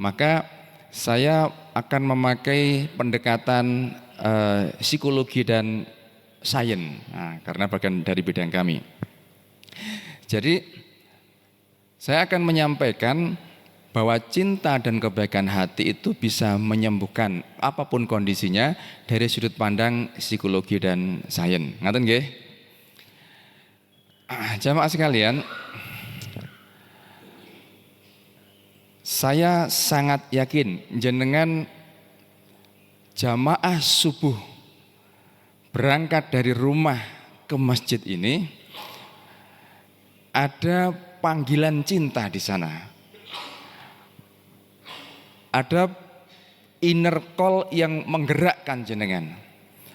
Maka saya akan memakai pendekatan psikologi dan sains, karena bagian dari bidang kami. Jadi saya akan menyampaikan bahwa cinta dan kebaikan hati itu bisa menyembuhkan apapun kondisinya dari sudut pandang psikologi dan sains. Ngaten nggih? Jamaah sekalian, saya sangat yakin jenengan jamaah subuh berangkat dari rumah ke masjid ini ada panggilan cinta di sana. Ada inner call yang menggerakkan jenengan.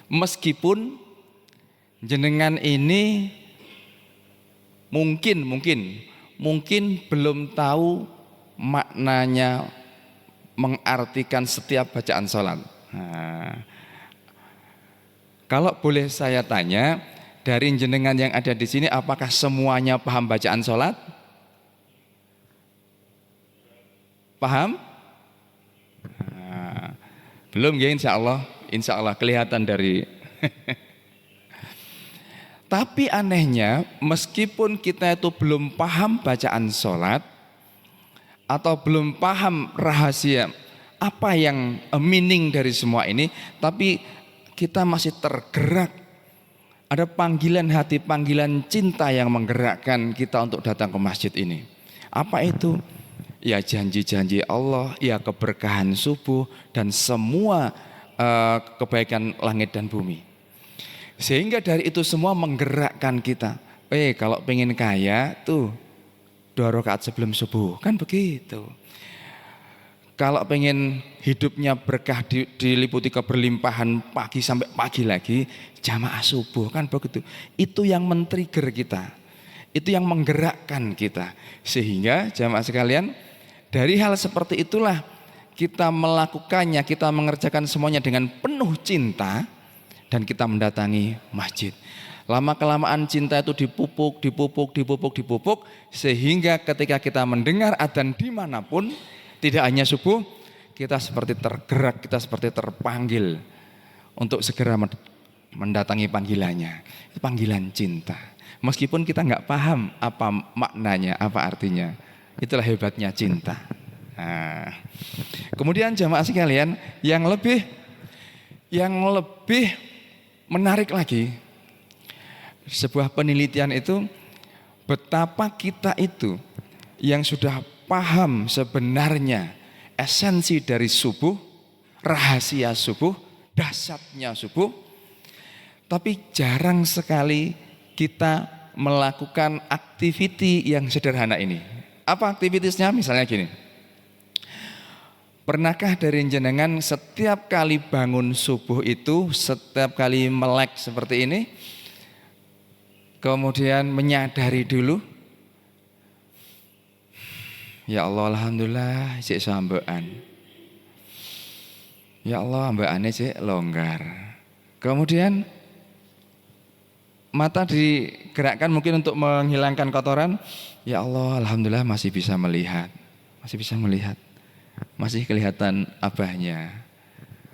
Meskipun jenengan ini mungkin belum tahu maknanya mengartikan setiap bacaan sholat. Kalau boleh saya tanya, dari jenengan yang ada di sini, apakah semuanya paham bacaan sholat? Paham? Belum ya, insya Allah kelihatan dari. Tapi anehnya, meskipun kita itu belum paham bacaan sholat atau belum paham rahasia apa yang meaning dari semua ini, tapi kita masih tergerak. Ada panggilan hati, panggilan cinta yang menggerakkan kita untuk datang ke masjid ini. Apa itu? Ya janji-janji Allah, ya keberkahan subuh dan semua kebaikan langit dan bumi. Sehingga dari itu semua menggerakkan kita. Kalau pengen kaya tuh 2 rakaat sebelum subuh, kan begitu. Kalau pengen hidupnya berkah diliputi keberlimpahan pagi sampai pagi lagi, jamaah subuh, kan begitu. Itu yang men-trigger kita. Itu yang menggerakkan kita. Sehingga jamaah sekalian, dari hal seperti itulah kita melakukannya, kita mengerjakan semuanya dengan penuh cinta dan kita mendatangi masjid. Lama-kelamaan cinta itu dipupuk sehingga ketika kita mendengar adzan dimanapun, tidak hanya subuh, kita seperti tergerak, kita seperti terpanggil untuk segera mendatangi panggilannya. Itu panggilan cinta. Meskipun kita nggak paham apa maknanya, apa artinya. Itulah hebatnya cinta. Kemudian jamaah sekalian, yang lebih menarik lagi, sebuah penelitian itu betapa kita itu yang sudah paham sebenarnya esensi dari subuh, rahasia subuh, dahsyatnya subuh, tapi jarang sekali kita melakukan aktiviti yang sederhana ini. Apa aktivitasnya? Misalnya gini. Pernahkah dari jenengan setiap kali bangun subuh itu, setiap kali melek seperti ini, kemudian menyadari dulu, ya Allah alhamdulillah sik sambean. Ya Allah ambeane sik longgar. Kemudian mata digerakkan mungkin untuk menghilangkan kotoran. Ya Allah alhamdulillah masih bisa melihat. Masih kelihatan abahnya.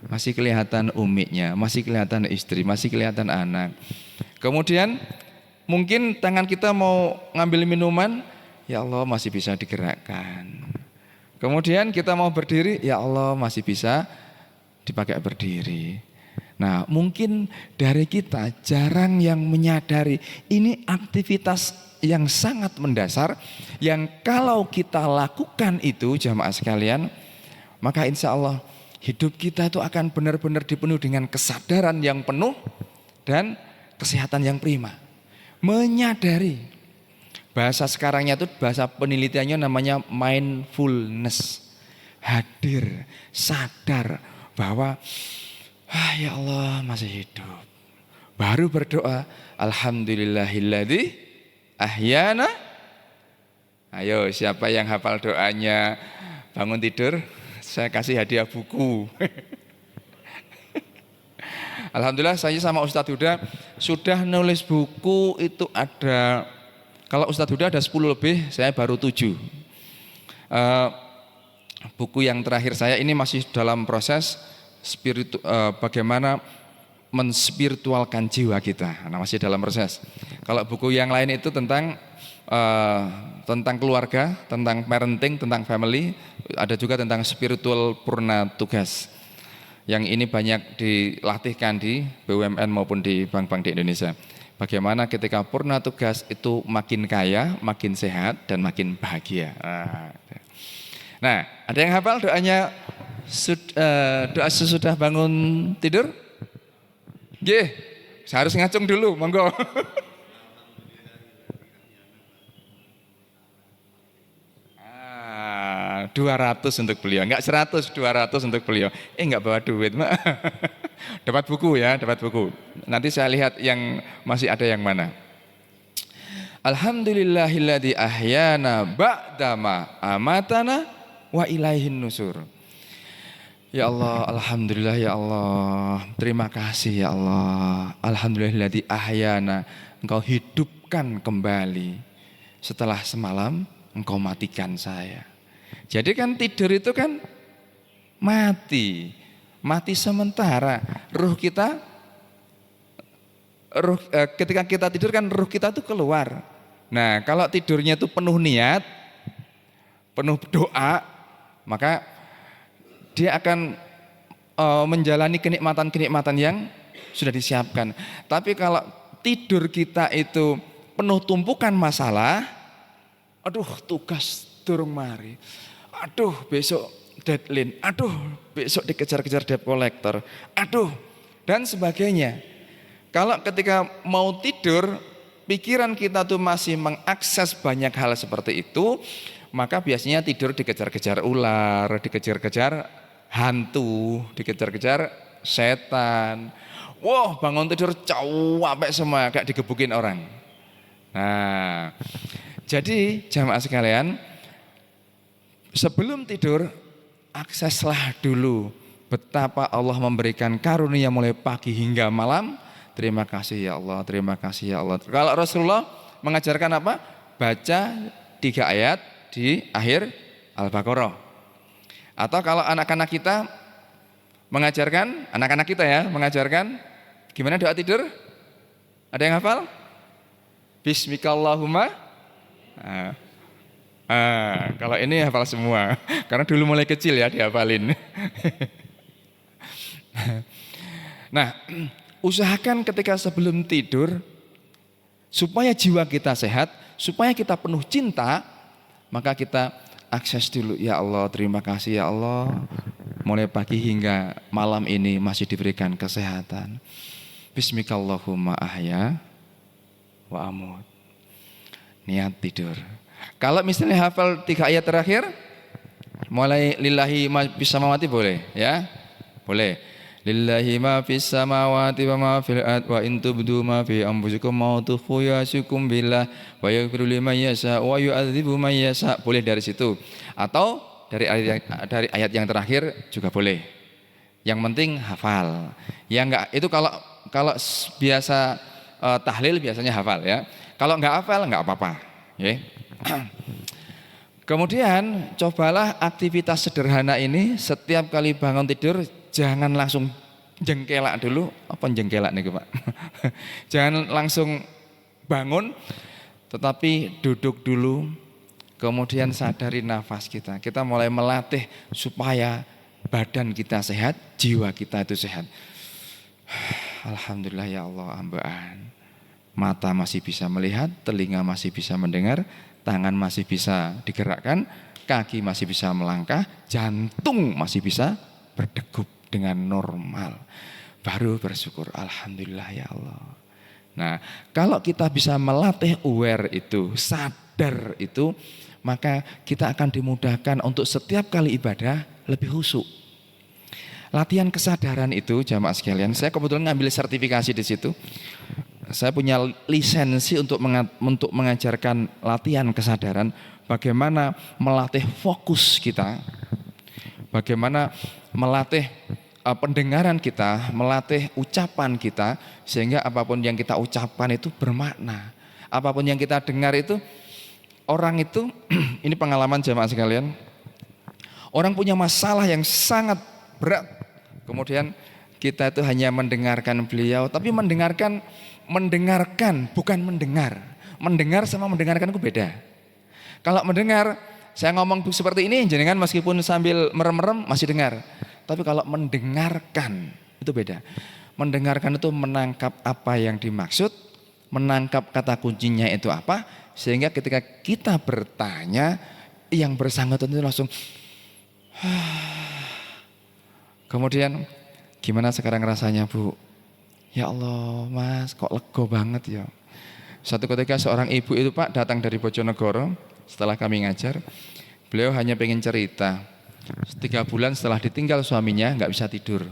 Masih kelihatan umiknya, masih kelihatan istri, masih kelihatan anak. Kemudian mungkin tangan kita mau ngambil minuman, ya Allah masih bisa digerakkan. Kemudian kita mau berdiri, ya Allah masih bisa dipakai berdiri. Nah, mungkin dari kita jarang yang menyadari ini aktivitas yang sangat mendasar, yang kalau kita lakukan itu jamaah sekalian, maka insya Allah hidup kita itu akan benar-benar dipenuhi dengan kesadaran yang penuh dan kesehatan yang prima. Menyadari, bahasa sekarangnya itu, bahasa penelitiannya namanya mindfulness. Hadir, sadar bahwa ya Allah masih hidup. Baru berdoa, alhamdulillahilladzi ahyana. Ayo siapa yang hafal doanya bangun tidur, saya kasih hadiah buku. Alhamdulillah saya sama Ustadz Huda sudah nulis buku itu ada, kalau Ustadz Huda ada 10 lebih, saya baru 7. buku yang terakhir saya ini masih dalam proses bagaimana menspiritualkan jiwa kita. Nah, masih dalam proses. Kalau buku yang lain itu tentang keluarga, tentang parenting, tentang family, ada juga tentang spiritual purna tugas. Yang ini banyak dilatihkan di BUMN maupun di bank-bank di Indonesia. Bagaimana ketika purna tugas itu makin kaya, makin sehat, dan makin bahagia. Nah, ada yang hafal doanya doa sesudah bangun tidur? Nggih, saya harus ngacung dulu, monggo. 200 untuk beliau, enggak 100, 200 untuk beliau. Enggak bawa duit, Mak. Dapat buku ya, dapat buku. Nanti saya lihat yang masih ada yang mana. Alhamdulillahilladzi ahyana ba'dama amatana wa ilaihin nusur. Ya Allah, alhamdulillah ya Allah. Terima kasih ya Allah. Alhamdulillahilladzi ahyana, Engkau hidupkan kembali setelah semalam Engkau matikan saya. Jadi kan tidur itu kan mati sementara. Ketika kita tidur kan ruh kita itu keluar. Nah, kalau tidurnya itu penuh niat, penuh doa, maka dia akan menjalani kenikmatan-kenikmatan yang sudah disiapkan. Tapi kalau tidur kita itu penuh tumpukan masalah, aduh tugas durung mari, aduh besok deadline, aduh besok dikejar-kejar debt collector, aduh dan sebagainya. Kalau ketika mau tidur, pikiran kita tuh masih mengakses banyak hal seperti itu, maka biasanya tidur dikejar-kejar ular, dikejar-kejar hantu, dikejar-kejar setan. Wah, bangun tidur capek semua, kayak digebukin orang. Nah, jadi jamaah sekalian, sebelum tidur, akseslah dulu betapa Allah memberikan karunia mulai pagi hingga malam. Terima kasih ya Allah, terima kasih ya Allah. Kalau Rasulullah mengajarkan apa? Baca 3 ayat di akhir Al-Baqarah. Atau kalau anak-anak kita mengajarkan, anak-anak kita ya, mengajarkan gimana doa tidur? Ada yang hafal? Bismikallahumma. Kalau ini hafal semua, karena dulu mulai kecil ya dihafalin. Nah, usahakan ketika sebelum tidur, supaya jiwa kita sehat, supaya kita penuh cinta, maka kita akses dulu, ya Allah terima kasih ya Allah, mulai pagi hingga malam ini masih diberikan kesehatan. Bismikallahumma ahya wa amut. Niat tidur. Kalau misalnya hafal 3 ayat terakhir, mulai lillahi ma fis samawati boleh ya? Boleh. Lillahi ma fis samawati wa ma fil ard wa in tubdu ma fi anfusikum ma tukhfu yasukum billah wa yaghfiru liman yasha wa yu'adzibu man yasha. Boleh dari situ. Atau dari ayat yang terakhir juga boleh. Yang penting hafal. Ya enggak, itu kalau biasa tahlil biasanya hafal ya. Kalau enggak hafal enggak apa-apa, ya. Kemudian cobalah aktivitas sederhana ini, setiap kali bangun tidur jangan langsung jengkelak dulu. Apa jengkelak nih Pak? Jangan langsung bangun, tetapi duduk dulu, kemudian sadari nafas kita. Kita mulai melatih supaya badan kita sehat, jiwa kita itu sehat. Alhamdulillah ya Allah, hambaan. Mata masih bisa melihat, telinga masih bisa mendengar, tangan masih bisa digerakkan, kaki masih bisa melangkah, jantung masih bisa berdegup dengan normal. Baru bersyukur, alhamdulillah ya Allah. Nah, kalau kita bisa melatih aware itu, sadar itu, maka kita akan dimudahkan untuk setiap kali ibadah lebih khusyuk. Latihan kesadaran itu, jamaah sekalian, saya kebetulan ngambil sertifikasi di situ. Saya punya lisensi untuk mengajarkan latihan kesadaran, bagaimana melatih fokus kita, bagaimana melatih pendengaran kita, melatih ucapan kita, sehingga apapun yang kita ucapkan itu bermakna. Apapun yang kita dengar itu, orang itu, ini pengalaman jamaah sekalian, Orang punya masalah yang sangat berat. Kemudian kita itu hanya mendengarkan beliau, tapi mendengarkan bukan mendengar. Mendengar sama mendengarkan itu beda. Kalau mendengar, saya ngomong seperti ini, jenengan meskipun sambil merem-merem masih dengar. Tapi kalau mendengarkan itu beda. Mendengarkan itu menangkap apa yang dimaksud, menangkap kata kuncinya itu apa, sehingga ketika kita bertanya, yang bersangkutan itu langsung kemudian gimana sekarang rasanya Bu? Ya Allah Mas, kok lego banget ya. Satu ketika seorang ibu itu Pak datang dari Bojonegoro setelah kami ngajar. Beliau hanya pengen cerita, 3 bulan setelah ditinggal suaminya nggak bisa tidur.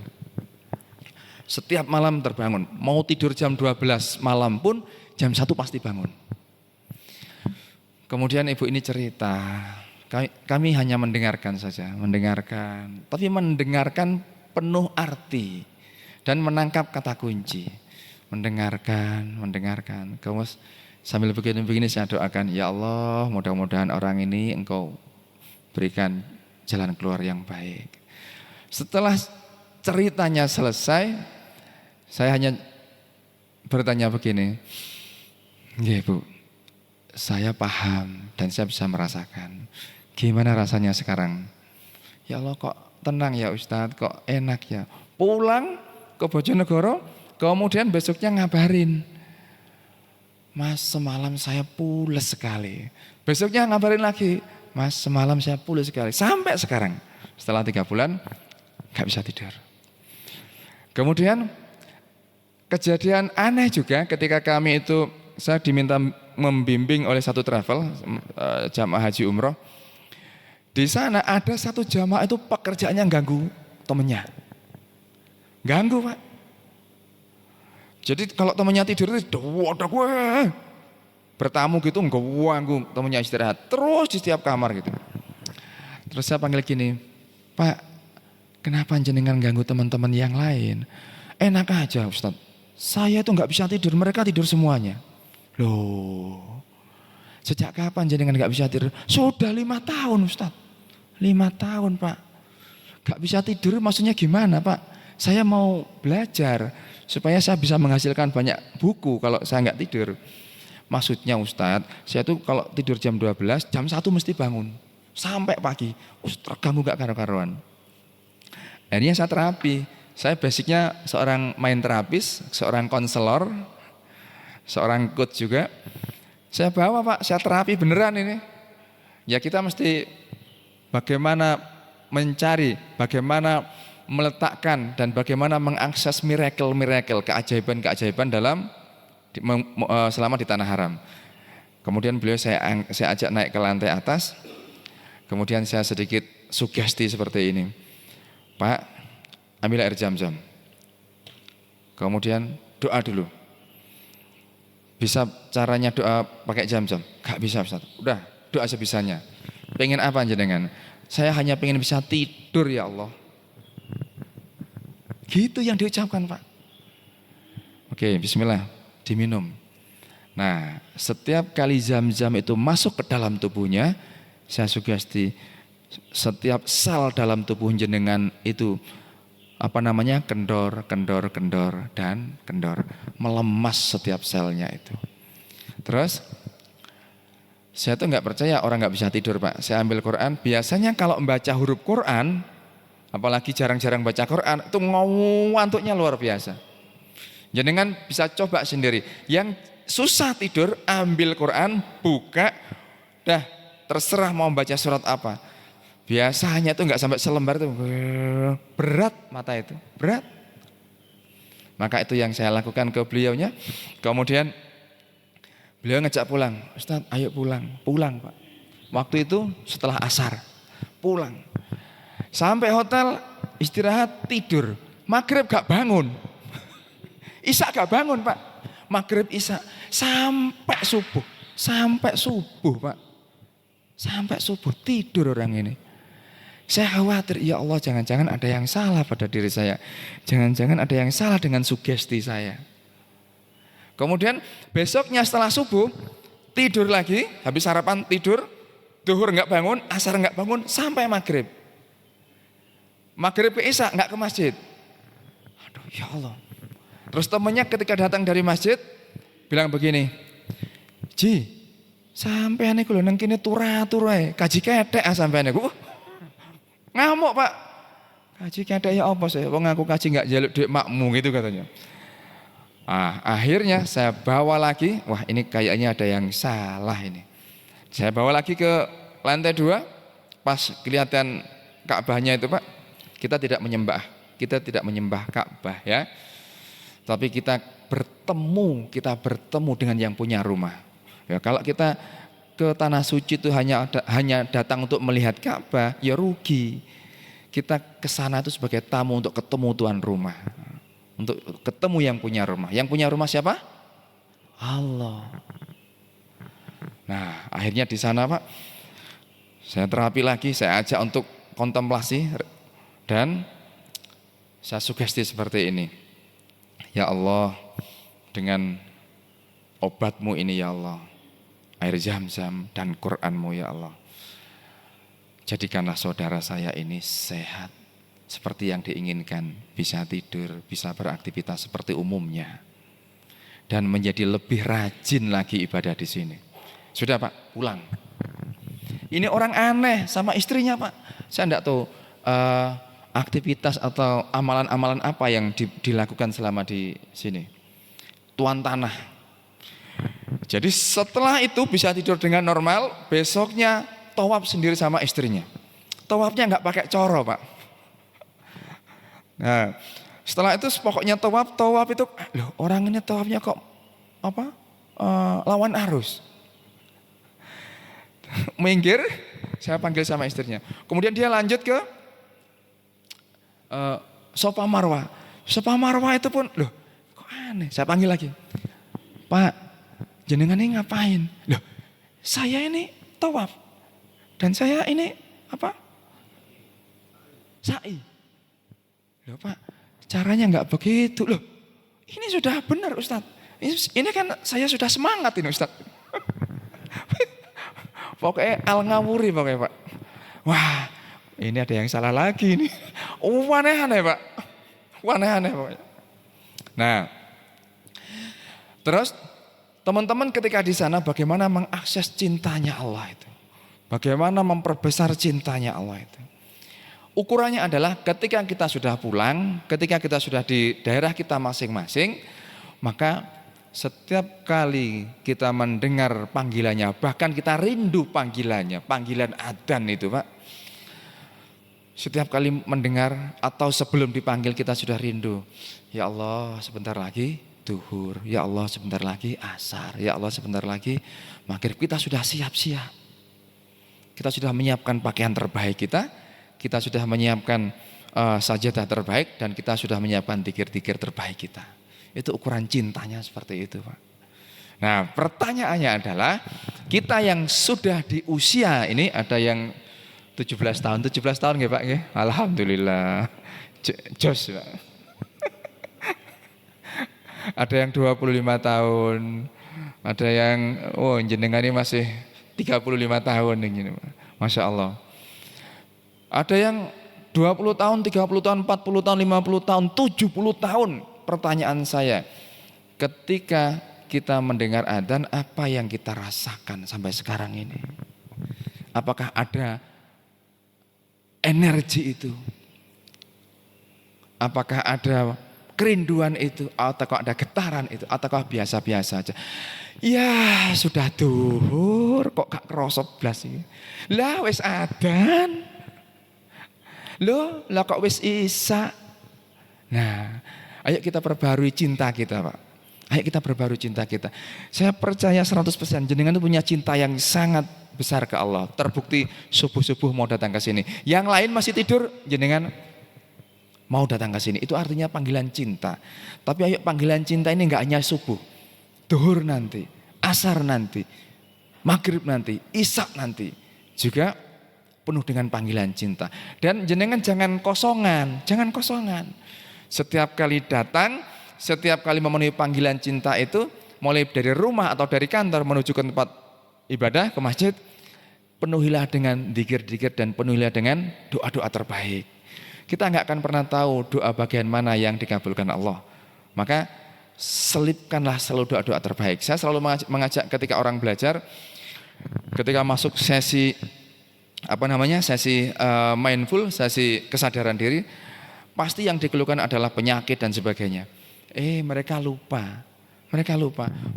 Setiap malam terbangun, mau tidur jam 12 malam pun jam 1 pasti bangun. Kemudian ibu ini cerita, kami hanya mendengarkan saja, mendengarkan. Tapi mendengarkan penuh arti dan menangkap kata kunci. Mendengarkan. Kemudian sambil begini saya doakan, ya Allah mudah-mudahan orang ini Engkau berikan jalan keluar yang baik. Setelah ceritanya selesai, saya hanya bertanya begini, ya Bu, saya paham dan saya bisa merasakan. Gimana rasanya sekarang? Ya Allah kok tenang ya Ustadz, kok enak ya. Pulang ke Bojonegoro, kemudian besoknya ngabarin, Mas semalam saya pules sekali. Besoknya ngabarin lagi, Mas semalam saya pules sekali. Sampai sekarang, setelah 3 bulan gak bisa tidur. Kemudian kejadian aneh juga ketika kami itu, saya diminta membimbing oleh satu travel, jamaah haji umroh. Di sana ada satu jamaah itu pekerjaannya ganggu temennya. Ganggu Pak. Jadi kalau temennya tidur itu ada gue. Bertamu gitu ganggu temennya istirahat. Terus di setiap kamar gitu. Terus saya panggil gini, Pak kenapa jenengan ganggu teman-teman yang lain? Enak aja Ustadz. Saya itu gak bisa tidur, mereka tidur semuanya. Loh, sejak kapan jenengan gak bisa tidur? Sudah 5 tahun Ustadz. 5 tahun Pak. Gak bisa tidur maksudnya gimana Pak? Saya mau belajar supaya saya bisa menghasilkan banyak buku kalau saya gak tidur. Maksudnya Ustadz, saya tuh kalau tidur jam 12, jam 1 mesti bangun. Sampai pagi, terganggu gak karu-karuan. Akhirnya saya terapi. Saya basicnya seorang main terapis, seorang konselor, seorang coach juga. Saya bawa Pak, saya terapi beneran ini. Ya kita mesti bagaimana mencari, bagaimana meletakkan dan bagaimana mengakses miracle, keajaiban dalam selama di tanah haram. Kemudian beliau saya ajak naik ke lantai atas. Kemudian saya sedikit sugesti seperti ini. Pak, ambil air zam-zam. Kemudian doa dulu. Bisa caranya doa pakai zam-zam? Gak bisa Ustaz. Udah, doa sebisanya. Pengen apa jenengan? Saya hanya pengen bisa tidur ya Allah. Gitu yang diucapkan Pak. Oke, bismillah, diminum. Nah, setiap kali zam-zam itu masuk ke dalam tubuhnya, saya sugesti setiap sel dalam tubuh jenengan itu kendor, dan kendor. Melemas setiap selnya itu. Terus saya tuh nggak percaya orang nggak bisa tidur Pak. Saya ambil Quran. Biasanya kalau membaca huruf Quran, apalagi jarang-jarang baca Quran, itu ngantuknya luar biasa. Jenengan bisa coba sendiri. Yang susah tidur, ambil Quran, buka, dah terserah mau baca surat apa. Biasanya tuh nggak sampai selembar itu berat mata itu, berat. Maka itu yang saya lakukan ke beliaunya. Kemudian beliau ngejak pulang, Ustadz ayo pulang Pak. Waktu itu setelah asar, pulang. Sampai hotel, istirahat, tidur. Maghrib gak bangun. Isya gak bangun Pak. Maghrib isya sampai subuh Pak. Sampai subuh tidur orang ini. Saya khawatir, ya Allah jangan-jangan ada yang salah pada diri saya. Jangan-jangan ada yang salah dengan sugesti saya. Kemudian besoknya setelah subuh, tidur lagi, habis sarapan tidur, duhur gak bangun, asar gak bangun, sampai maghrib. maghrib ke isya nggak ke masjid. Aduh ya Allah. Terus temennya ketika datang dari masjid bilang begini, Ji, sampean iku lho nang kene turu-turu ae, kaji kethek sampean iku. Ngamuk Pak. Kaji kethek ya apa sih? Wong aku kaji enggak jaluk duit makmu gitu katanya. Akhirnya saya bawa lagi, wah ini kayaknya ada yang salah ini. Saya bawa lagi ke lantai 2, pas kelihatan Ka'bahnya itu Pak, kita tidak menyembah Ka'bah ya. Tapi kita bertemu dengan yang punya rumah. Ya, kalau kita ke tanah suci itu hanya datang untuk melihat Ka'bah, ya rugi. Kita ke sana itu sebagai tamu untuk ketemu tuan rumah. Untuk ketemu yang punya rumah. Yang punya rumah siapa? Allah. Nah, akhirnya di sana Pak, saya terapi lagi, saya ajak untuk kontemplasi dan saya sugesti seperti ini. Ya Allah, dengan obatmu ini ya Allah, air Zam-Zam dan Qur'anmu ya Allah, jadikanlah saudara saya ini sehat seperti yang diinginkan, bisa tidur, bisa beraktivitas seperti umumnya, dan menjadi lebih rajin lagi ibadah di sini. Sudah Pak, pulang. Ini orang aneh sama istrinya Pak. Saya enggak tahu aktivitas atau amalan-amalan apa yang dilakukan selama di sini. Tuan tanah. Jadi setelah itu bisa tidur dengan normal, besoknya tawaf sendiri sama istrinya. Tawafnya enggak pakai coro Pak. Nah, setelah itu pokoknya tawaf itu, loh orang ini tawafnya kok lawan arus. Minggir, saya panggil sama istrinya. Kemudian dia lanjut ke Sofa Marwah. Sofa Marwah itu pun, loh kok aneh. Saya panggil lagi, Pak, jenengan ini ngapain? Loh, saya ini tawaf dan saya ini sa'i. Loh Pak, caranya nggak begitu. Loh, ini sudah benar Ustadz. Ini kan saya sudah semangat ini Ustadz. Pokoknya al-ngawuri pokoknya Pak. Wah, ini ada yang salah lagi ini. Aneh-aneh Pak. Aneh-aneh pokoknya. Nah, terus teman-teman ketika di sana bagaimana mengakses cintanya Allah itu. Bagaimana memperbesar cintanya Allah itu. Ukurannya adalah ketika kita sudah pulang, ketika kita sudah di daerah kita masing-masing, maka setiap kali kita mendengar panggilannya, bahkan kita rindu panggilannya, panggilan adzan itu Pak. Setiap kali mendengar atau sebelum dipanggil kita sudah rindu. Ya Allah sebentar lagi duhur, ya Allah sebentar lagi asar, ya Allah sebentar lagi maghrib. Kita sudah siap-siap. Kita sudah menyiapkan pakaian terbaik kita sudah menyiapkan sajadah terbaik, dan kita sudah menyiapkan zikir-zikir terbaik kita. Itu ukuran cintanya seperti itu Pak. Nah pertanyaannya adalah, kita yang sudah di usia ini, ada yang 17 tahun nggih Pak nggih? Alhamdulillah. Jos Pak. Ada yang 25 tahun, ada yang jenengan ini masih 35 tahun ini Pak. Masya Allah. Ada yang 20 tahun, 30 tahun, 40 tahun, 50 tahun, 70 tahun. Pertanyaan saya, ketika kita mendengar adzan, apa yang kita rasakan sampai sekarang ini? Apakah ada energi itu? Apakah ada kerinduan itu? Ataukah ada getaran itu? Ataukah biasa-biasa aja? Ya sudah duhur, kok gak kerasa blas iki. Lah wis adzan. Loh, lah kok wis isya. Nah, ayo kita perbarui cinta kita Pak. Ayo kita perbarui cinta kita. Saya percaya 100% jenengan itu punya cinta yang sangat besar ke Allah. Terbukti subuh-subuh mau datang ke sini. Yang lain masih tidur, jenengan mau datang ke sini. Itu artinya panggilan cinta. Tapi ayo panggilan cinta ini enggak hanya subuh. Duhur nanti, asar nanti, maghrib nanti, isya nanti. Juga penuh dengan panggilan cinta. Dan jenengan jangan kosongan. Setiap kali datang, setiap kali memenuhi panggilan cinta itu, mulai dari rumah atau dari kantor menuju ke tempat ibadah, ke masjid, penuhilah dengan dzikir-dzikir dan penuhilah dengan doa-doa terbaik. Kita nggak akan pernah tahu doa bagian mana yang dikabulkan Allah. Maka selipkanlah selalu doa-doa terbaik. Saya selalu mengajak ketika orang belajar, ketika masuk sesi sesi mindful, sesi kesadaran diri, pasti yang dikeluhkan adalah penyakit dan sebagainya. Mereka lupa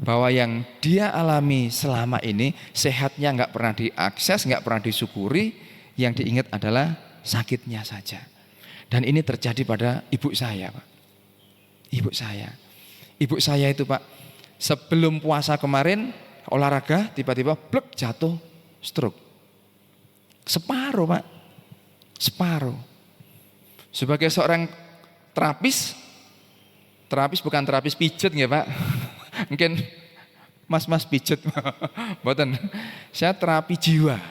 bahwa yang dia alami selama ini sehatnya nggak pernah diakses, nggak pernah disyukuri, yang diingat adalah sakitnya saja. Dan ini terjadi pada ibu saya, Pak. Ibu saya itu, Pak, sebelum puasa kemarin olahraga tiba-tiba blek jatuh stroke. Separuh, Pak. Separuh. Sebagai seorang terapis bukan terapis pijet nggih, Pak. Mungkin mas-mas pijet. Mboten. Saya terapi jiwa.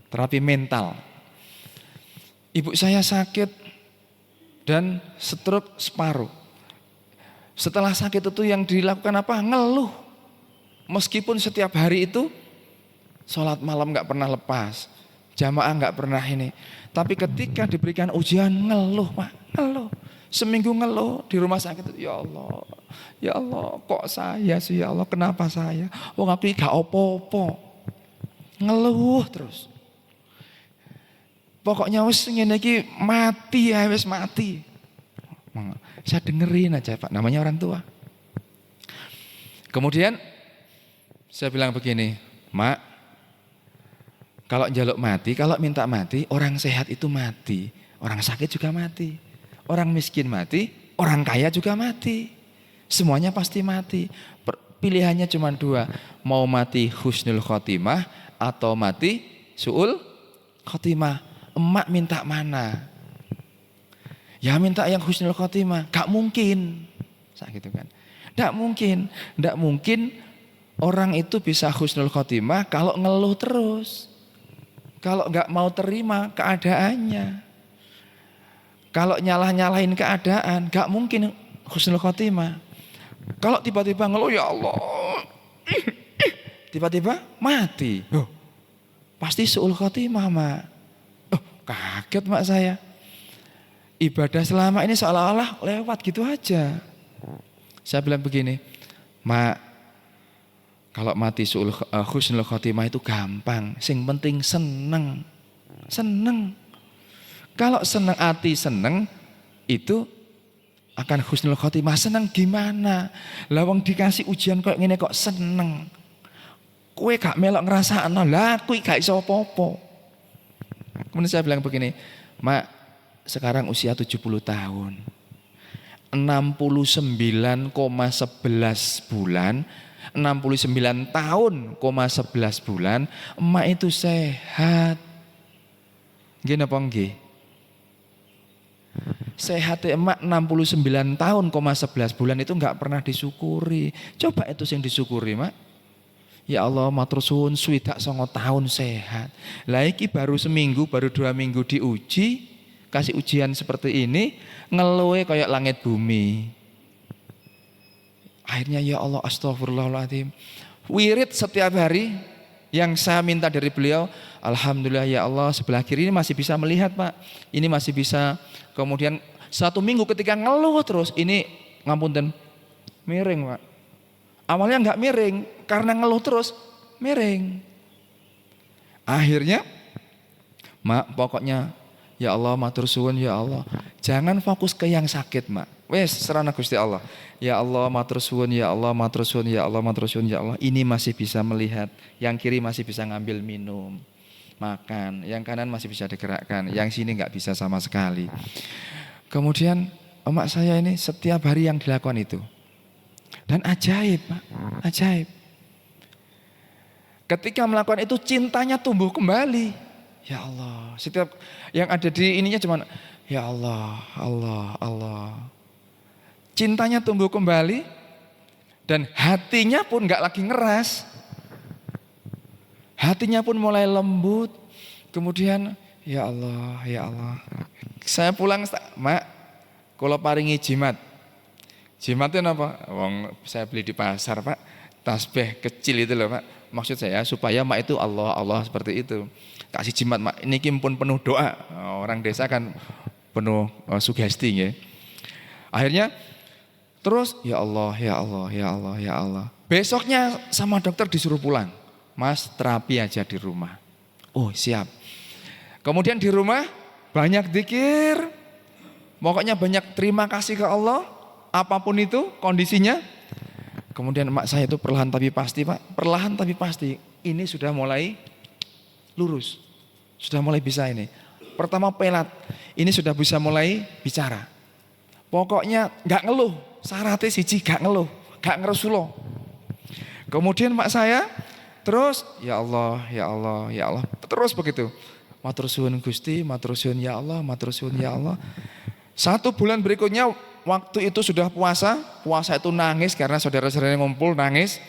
Terapi mental. Ibu saya sakit dan stroke separuh. Setelah sakit itu yang dilakukan apa? Ngeluh. Meskipun setiap hari itu sholat malam nggak pernah lepas, jamaah nggak pernah ini. Tapi ketika diberikan ujian ngeluh, Pak, ngeluh. Seminggu ngeluh di rumah sakit, ya Allah, kok saya sih, ya Allah, kenapa saya? Wong aku gak opo-opo. Ngeluh terus. Pokoknya wis ngene iki mati ya, wis mati. Saya dengerin aja, Pak, namanya orang tua. Kemudian saya bilang begini, Mak, kalau njaluk mati, kalau minta mati, orang sehat itu mati, orang sakit juga mati, orang miskin mati, orang kaya juga mati, semuanya pasti mati. Pilihannya cuma dua, mau mati husnul khotimah atau mati su'ul khotimah. Emak minta mana? Ya minta yang husnul khotimah. Gak mungkin, gitu kan? Gak mungkin orang itu bisa husnul khotimah kalau ngeluh terus, kalau gak mau terima keadaannya, kalau nyalah-nyalahin keadaan, gak mungkin husnul khotimah. Kalau tiba-tiba ngeluh, ya Allah, tiba-tiba mati, pasti su'ul khotimah, Mak. Kaget, Mak, saya. Ibadah selama ini seolah-olah lewat gitu aja. Saya bilang begini, Mak, kalau mati husnul khotimah itu gampang, sing penting seneng. Kalau seneng hati seneng, itu akan husnul khotimah. Seneng gimana? Lawang dikasih ujian kok ngene kok seneng. Kowe gak melok ngrasakno, lah kowe gak iso apa-apa. Kemudian saya bilang begini, Mak, sekarang usia 70 tahun, 69,11 bulan, 69 tahun, 11 bulan, emak itu sehat. Nggih napa nggih? Sehat emak 69 tahun, 11 bulan itu enggak pernah disyukuri. Coba itu yang disyukuri, Mak. Ya Allah, matur suwun 29 tahun sehat. Lah iki baru seminggu, baru 2 minggu diuji, kasih ujian seperti ini, ngeluhe kayak langit bumi. Akhirnya ya Allah, astagfirullahaladzim. Wirid setiap hari yang saya minta dari beliau, alhamdulillah ya Allah, sebelah kiri ini masih bisa melihat, Pak. Ini masih bisa. Kemudian 1 minggu ketika ngeluh terus, ini ngapunten miring, Pak. Awalnya enggak miring, karena ngeluh terus miring. Akhirnya, Mak, pokoknya ya Allah, matur suwun ya Allah, jangan fokus ke yang sakit, Mak. Wes serana Gusti Allah. Ya Allah, matur suwun ya Allah, matur suwun ya Allah, matur suwun ya Allah. Ini masih bisa melihat, yang kiri masih bisa ngambil minum, makan, yang kanan masih bisa digerakkan, yang sini enggak bisa sama sekali. Kemudian emak saya ini setiap hari yang dilakukan itu. Dan ajaib, Pak, ajaib. Ketika melakukan itu cintanya tumbuh kembali. Ya Allah, setiap yang ada di ininya cuma ya Allah, Allah, Allah. Cintanya tumbuh kembali dan hatinya pun enggak lagi ngeras. Hatinya pun mulai lembut. Kemudian ya Allah, ya Allah. Saya pulang, Mak, kula paringi jimat. Jimatnya apa? Wong saya beli di pasar, Pak. Tasbih kecil itu loh, Pak. Maksud saya supaya Mak itu Allah, Allah seperti itu. Kasih jimat, Mak. Ini pun penuh doa. Orang desa kan penuh sugesti ya. Akhirnya terus ya Allah, ya Allah, ya Allah, ya Allah. Besoknya sama dokter disuruh pulang. Mas, terapi aja di rumah. Oh, siap. Kemudian di rumah banyak zikir. Pokoknya banyak terima kasih ke Allah. Apapun itu kondisinya. Kemudian emak saya itu perlahan tapi pasti, Pak. Perlahan tapi pasti. Ini sudah mulai lurus. Sudah mulai bisa ini. Pertama pelat. Ini sudah bisa mulai bicara. Pokoknya gak ngeluh. Syaratnya siji gak ngeluh. Gak ngeresulo. Kemudian mak saya terus ya Allah, ya Allah, ya Allah. Terus begitu. Matur suwun Gusti, matur suwun ya Allah, matur suwun ya Allah. 1 bulan berikutnya waktu itu sudah puasa. Puasa itu nangis karena saudara-saudara ngumpul nangis.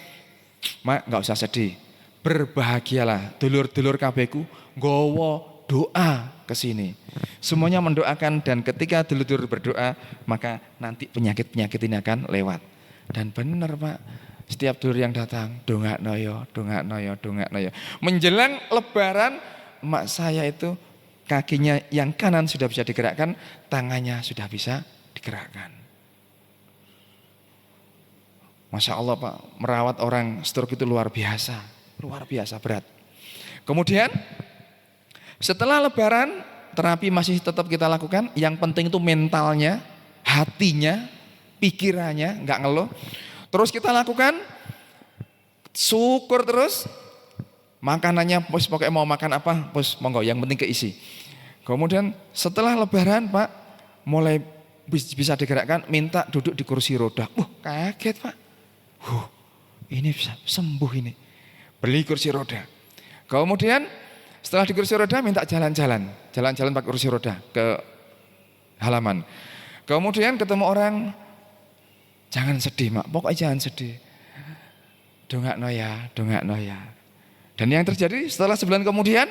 Mak gak usah sedih. Berbahagialah dulur-dulur kabehku nggawa doa ke sini. Semuanya mendoakan dan ketika dulur-dulur berdoa maka nanti penyakit-penyakit ini akan lewat. Dan benar Pak, setiap dulur yang datang dongakno yo, dongakno yo, dongakno yo. Menjelang lebaran emak saya itu kakinya yang kanan sudah bisa digerakkan, tangannya sudah bisa digerakkan. Masya Allah Pak, merawat orang stroke itu luar biasa berat. Kemudian setelah lebaran terapi masih tetap kita lakukan. Yang penting itu mentalnya, hatinya, pikirannya nggak ngeluh. Terus kita lakukan syukur terus. Makanannya pokoknya mau makan apa, monggo yang penting keisi. Kemudian setelah lebaran Pak mulai bisa digerakkan, minta duduk di kursi roda. Kaget Pak. Ini bisa sembuh ini. Beli kursi roda. Kemudian setelah di kursi roda minta jalan-jalan pakai kursi roda ke halaman. Kemudian ketemu orang, jangan sedih mak, pokoknya jangan sedih. Dongakno ya. Dan yang terjadi setelah sebulan kemudian,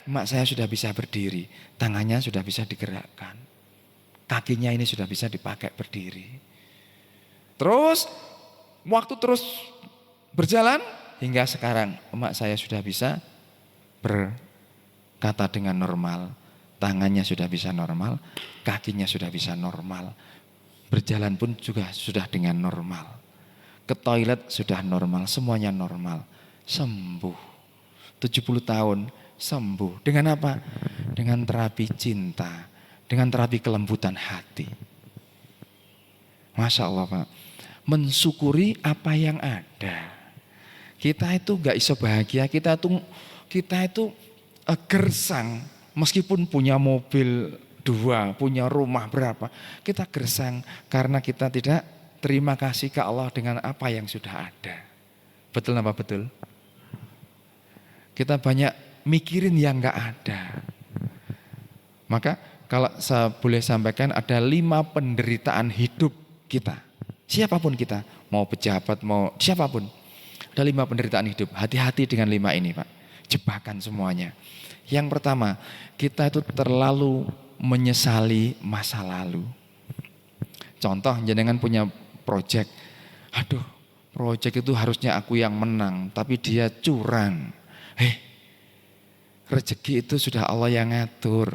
mak saya sudah bisa berdiri, tangannya sudah bisa digerakkan, kakinya ini sudah bisa dipakai berdiri. Terus waktu terus berjalan hingga sekarang emak saya sudah bisa berkata dengan normal, tangannya sudah bisa normal, kakinya sudah bisa normal, berjalan pun juga sudah dengan normal, ke toilet sudah normal, semuanya normal, sembuh. 70 tahun sembuh. Dengan apa? Dengan terapi cinta, dengan terapi kelembutan hati. Masya Allah Pak, mensyukuri apa yang ada. Kita itu gak iso bahagia, kita itu gersang. Meskipun punya mobil 2, punya rumah berapa, kita gersang karena kita tidak terima kasih ke Allah dengan apa yang sudah ada. Betul apa betul? Kita banyak mikirin yang gak ada. Maka kalau saya boleh sampaikan ada 5 penderitaan hidup kita. Siapapun kita, mau pejabat, mau siapapun. Ada 5 penderitaan hidup. Hati-hati dengan 5 ini Pak. Jebakan semuanya. Yang pertama, kita itu terlalu menyesali masa lalu. Contoh, jenengan punya proyek. Aduh, proyek itu harusnya aku yang menang, tapi dia curang. Rezeki itu sudah Allah yang ngatur.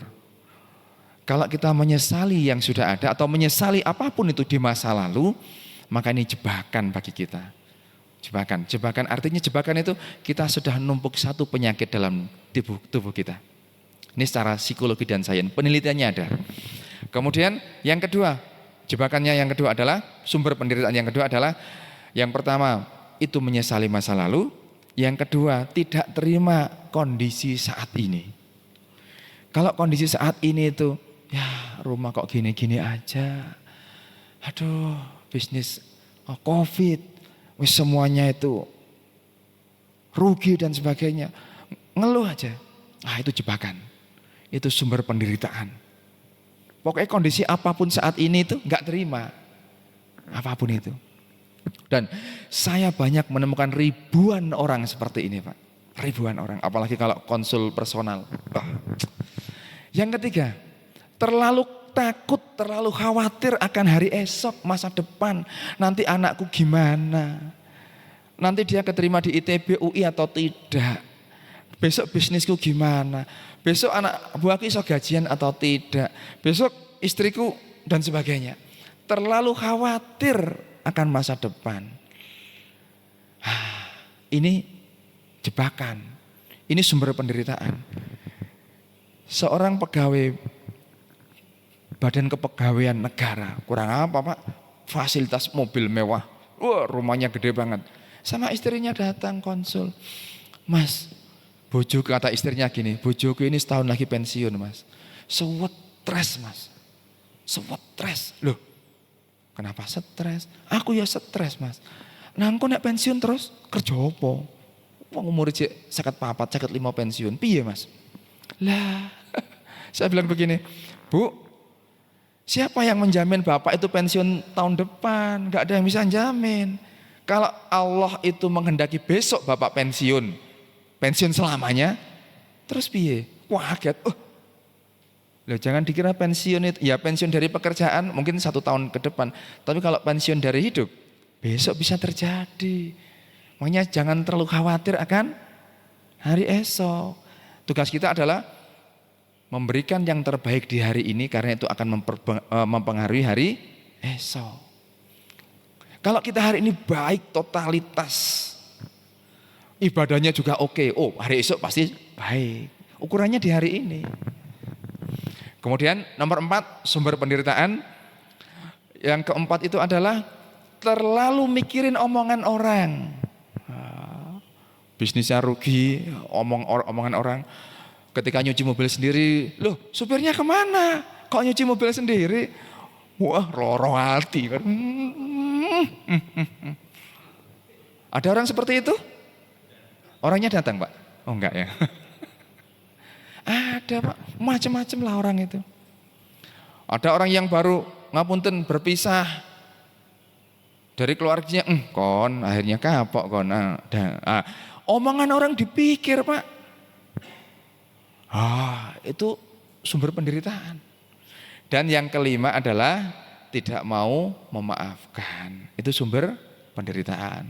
Kalau kita menyesali yang sudah ada atau menyesali apapun itu di masa lalu, maka ini jebakan bagi kita. Jebakan artinya jebakan itu kita sudah numpuk satu penyakit dalam tubuh kita. Ini secara psikologi dan sains, penelitiannya ada. Kemudian yang kedua, jebakannya yang kedua adalah, sumber penderitaan yang kedua adalah, yang pertama itu menyesali masa lalu, yang kedua tidak terima kondisi saat ini. Kalau kondisi saat ini itu, ya rumah kok gini-gini aja, aduh bisnis COVID, wis semuanya itu rugi dan sebagainya, ngeluh aja. Itu jebakan, itu sumber penderitaan. Pokoknya kondisi apapun saat ini itu gak terima, apapun itu. Dan saya banyak menemukan ribuan orang seperti ini Pak, ribuan orang, apalagi kalau konsul personal. Yang ketiga, terlalu takut, terlalu khawatir akan hari esok, masa depan. Nanti anakku gimana? Nanti dia keterima di ITB, UI atau tidak? Besok bisnisku gimana? Besok anak buahku iso gajian atau tidak? Besok istriku, dan sebagainya. Terlalu khawatir akan masa depan. Ini jebakan, ini sumber penderitaan. Seorang pegawai Badan Kepegawaian Negara, kurang apa Pak? Fasilitas mobil mewah, wah rumahnya gede banget. Sama istrinya datang konsul, Mas, bojoku, kata istrinya gini, bojoku ini setahun lagi pensiun Mas. Stres Mas, stres. Loh, kenapa stres? Aku ya stres Mas. Nah engko nek pensiun terus kerja apa? Wong umur jek 54, 55 pensiun. Piye Mas? Lah, saya bilang begini, Bu, siapa yang menjamin Bapak itu pensiun tahun depan? Gak ada yang bisa jamin. Kalau Allah itu menghendaki besok Bapak pensiun selamanya, terus piye? Wah kaget. Loh, jangan dikira pensiun itu, ya pensiun dari pekerjaan mungkin 1 tahun ke depan. Tapi kalau pensiun dari hidup, besok bisa terjadi. Makanya jangan terlalu khawatir akan hari esok. Tugas kita adalah memberikan yang terbaik di hari ini, karena itu akan mempengaruhi hari esok. Kalau kita hari ini baik totalitas, ibadahnya juga oke, oh hari esok pasti baik. Ukurannya di hari ini. Kemudian nomor 4, sumber penderitaan. Yang keempat itu adalah terlalu mikirin omongan orang. Bisnisnya rugi, omongan orang. Ketika nyuci mobil sendiri, loh supirnya kemana? Kok nyuci mobil sendiri? Wah loro hati. Ada orang seperti itu? Orangnya datang Pak? Oh enggak ya. Ada Pak, macam-macam lah orang itu. Ada orang yang baru ngapunten berpisah dari keluarganya, kon akhirnya kapok kon. Omongan orang dipikir Pak. Itu sumber penderitaan. Dan yang kelima adalah tidak mau memaafkan. Itu sumber penderitaan.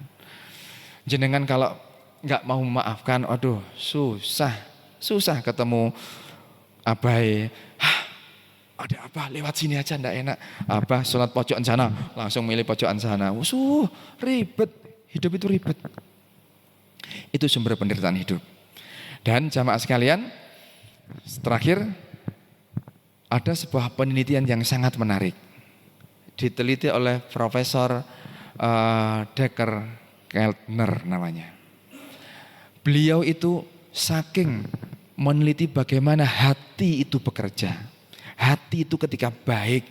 Jenengan kalau nggak mau memaafkan, aduh susah ketemu abai. Ada apa? Lewat sini aja ndak enak. Abah sholat pojokan sana, langsung milih pojokan sana. Ribet. Hidup itu ribet. Itu sumber penderitaan hidup. Dan jamaah sekalian, terakhir ada sebuah penelitian yang sangat menarik. Diteliti oleh Profesor Decker Keltner namanya. Beliau itu saking meneliti bagaimana hati itu bekerja. Hati itu ketika baik,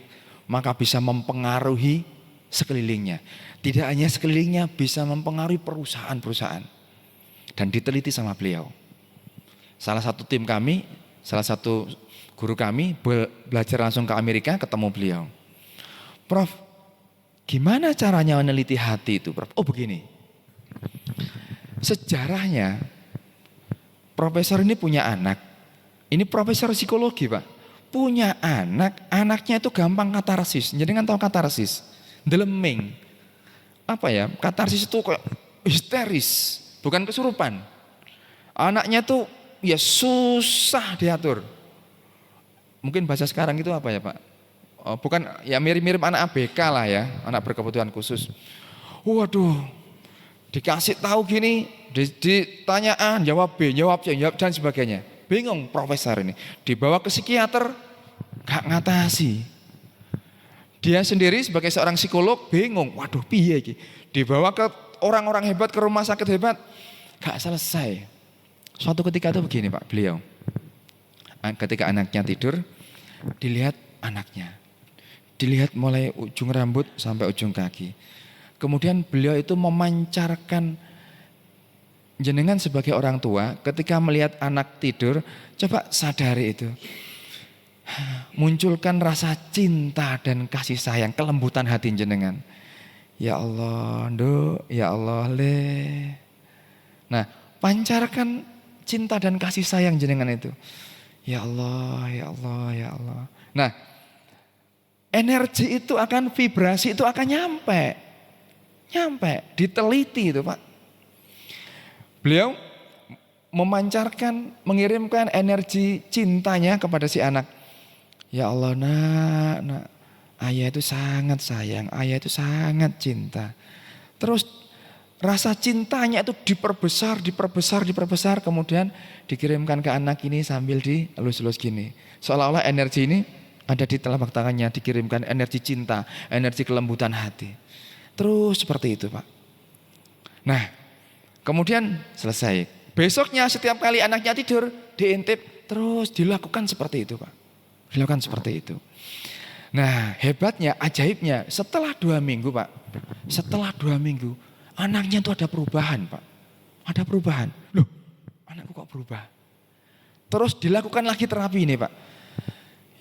maka bisa mempengaruhi sekelilingnya. Tidak hanya sekelilingnya, bisa mempengaruhi perusahaan-perusahaan. Dan diteliti sama beliau. Salah satu tim kami, salah satu guru kami belajar langsung ke Amerika, ketemu beliau. Prof, gimana caranya meneliti hati itu Prof? Oh begini, sejarahnya profesor ini punya anak. Ini profesor psikologi Pak. Punya anak, anaknya itu gampang katarsis. Jadi kan tahu katarsis? Deleming. Apa ya? Katarsis itu kayak histeris, bukan kesurupan. Anaknya tuh ya susah diatur. Mungkin bahasa sekarang itu apa ya Pak? Bukan, ya mirip-mirip anak ABK lah ya, anak berkebutuhan khusus. Waduh, dikasih tahu gini, ditanya A, jawab B, jawab C, jawab dan sebagainya. Bingung profesor ini. Dibawa ke psikiater, gak ngatasi. Dia sendiri sebagai seorang psikolog bingung. Waduh, piye iki? Dibawa ke orang-orang hebat, ke rumah sakit hebat, gak selesai. Suatu ketika itu begini Pak, beliau. Ketika anaknya tidur, dilihat anaknya. Dilihat mulai ujung rambut sampai ujung kaki. Kemudian beliau itu memancarkan, jenengan sebagai orang tua ketika melihat anak tidur, coba sadari itu. Munculkan rasa cinta dan kasih sayang, kelembutan hati jenengan. Ya Allah, ya Allah, Nah, pancarkan cinta dan kasih sayang jenengan itu. Ya Allah, ya Allah, ya Allah. Nah, energi itu akan, vibrasi itu akan nyampe, diteliti itu Pak. Beliau memancarkan, mengirimkan energi cintanya kepada si anak. Ya Allah nak, ayah itu sangat sayang, ayah itu sangat cinta. Terus rasa cintanya itu diperbesar, kemudian dikirimkan ke anak ini sambil dielus-elus gini. Seolah-olah energi ini ada di telapak tangannya, dikirimkan energi cinta, energi kelembutan hati. Terus seperti itu Pak. Nah kemudian selesai. Besoknya setiap kali anaknya tidur diintip, terus dilakukan seperti itu Pak. Dilakukan seperti itu. Nah hebatnya, ajaibnya setelah 2 minggu Pak. Setelah 2 minggu anaknya itu ada perubahan Pak. Ada perubahan. Loh anakku kok berubah? Terus dilakukan lagi terapi ini Pak.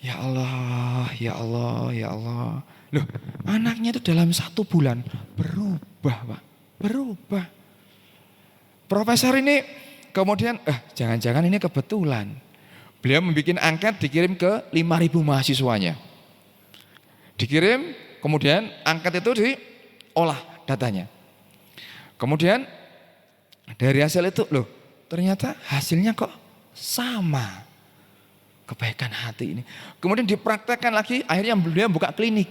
Ya Allah, ya Allah, ya Allah. Loh anaknya itu dalam 1 bulan berubah Pak. Berubah. Profesor ini kemudian jangan-jangan ini kebetulan. Beliau membuat angket dikirim ke 5.000 mahasiswanya. Dikirim, kemudian angket itu diolah datanya. Kemudian dari hasil itu loh ternyata hasilnya kok sama. Kebaikan hati ini. Kemudian dipraktekkan lagi, akhirnya beliau buka klinik.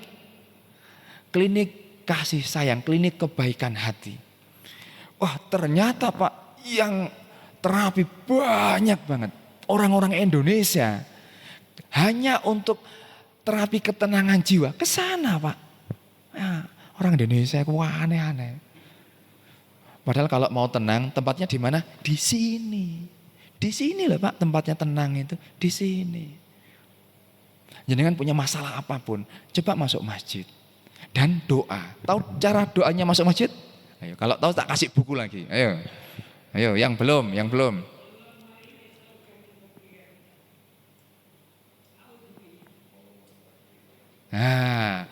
Klinik kasih sayang, klinik kebaikan hati. Wah ternyata Pak yang terapi banyak banget. Orang-orang Indonesia hanya untuk terapi ketenangan jiwa ke sana Pak. Nah, orang Indonesia itu aneh-aneh. Padahal kalau mau tenang tempatnya di mana? Di sini. Di sini loh Pak tempatnya tenang itu, di sini. Jangan punya masalah apapun, coba masuk masjid dan doa. Tahu cara doanya masuk masjid? Ayo, kalau tahu tak kasih buku lagi. Ayo. Ayo, yang belum. Nah,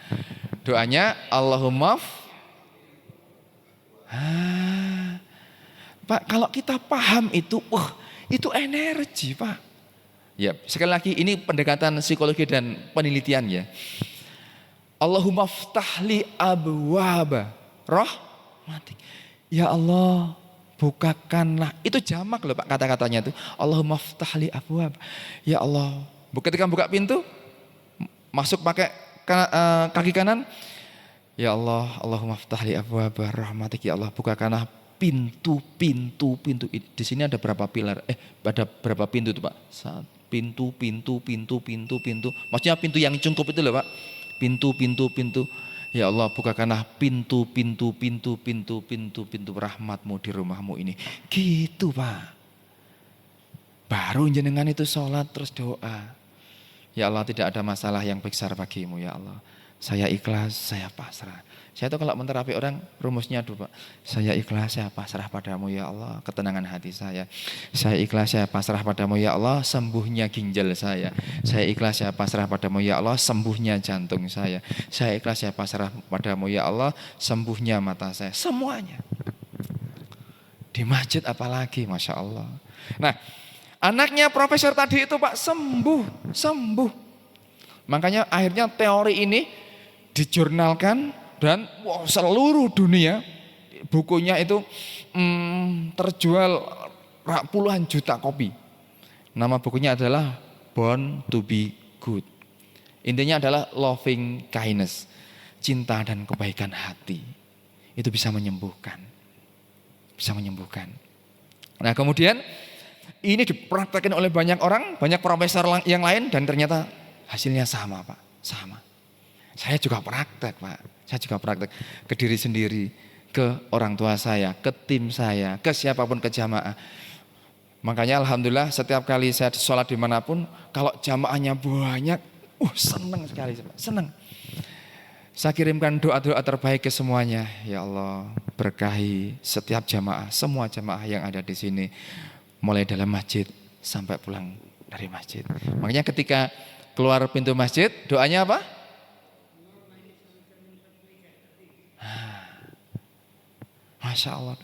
doanya Allahumma Pak, kalau kita paham itu, itu energi Pak. Ya, sekali lagi ini pendekatan psikologi dan penelitian ya. Allahumma ftahli abwaba rahmatik. Ya Allah, bukakanlah. Itu jamak loh Pak kata-katanya itu. Allahumma ftahli abwab. Ya Allah, ketika buka pintu, masuk pakai kaki kanan. Ya Allah, Allahumma ftahli abwaba rahmatik. Ya Allah, bukakanlah pintu. Di sini ada berapa pilar? Ada berapa pintu itu Pak? Pintu. Maksudnya pintu yang cukup itu loh Pak. Pintu. Ya Allah, bukakanlah pintu rahmatmu di rumahmu ini. Gitu Pak. Baru jenengan itu sholat terus doa. Ya Allah, tidak ada masalah yang besar bagimu ya Allah. Saya ikhlas, saya pasrah. Saya tuh kalau menterapi orang rumusnya dulu Pak. Saya ikhlas, saya pasrah padamu ya Allah, ketenangan hati saya. Saya ikhlas, saya pasrah padamu ya Allah, sembuhnya ginjal saya. Saya ikhlas, saya pasrah padamu ya Allah, sembuhnya jantung saya. Saya ikhlas, saya pasrah padamu ya Allah, sembuhnya mata saya. Semuanya. Di masjid apalagi, Masya Allah. Nah, anaknya profesor tadi itu Pak sembuh. Makanya akhirnya teori ini dijurnalkan. Dan seluruh dunia bukunya itu terjual puluhan juta kopi. Nama bukunya adalah Born to be Good. Intinya adalah loving kindness, cinta dan kebaikan hati. Itu bisa menyembuhkan. Nah kemudian ini dipraktekkan oleh banyak orang, banyak profesor yang lain dan ternyata hasilnya sama Pak, sama. Saya juga praktek Pak. Saya juga praktek ke diri sendiri, ke orang tua saya, ke tim saya, ke siapapun, ke jamaah. Makanya alhamdulillah setiap kali saya sholat dimanapun, kalau jamaahnya banyak, senang sekali, senang. Saya kirimkan doa-doa terbaik ke semuanya. Ya Allah, berkahi setiap jamaah, semua jamaah yang ada di sini, mulai dalam masjid sampai pulang dari masjid. Makanya ketika keluar pintu masjid, doanya apa? Masya Allah.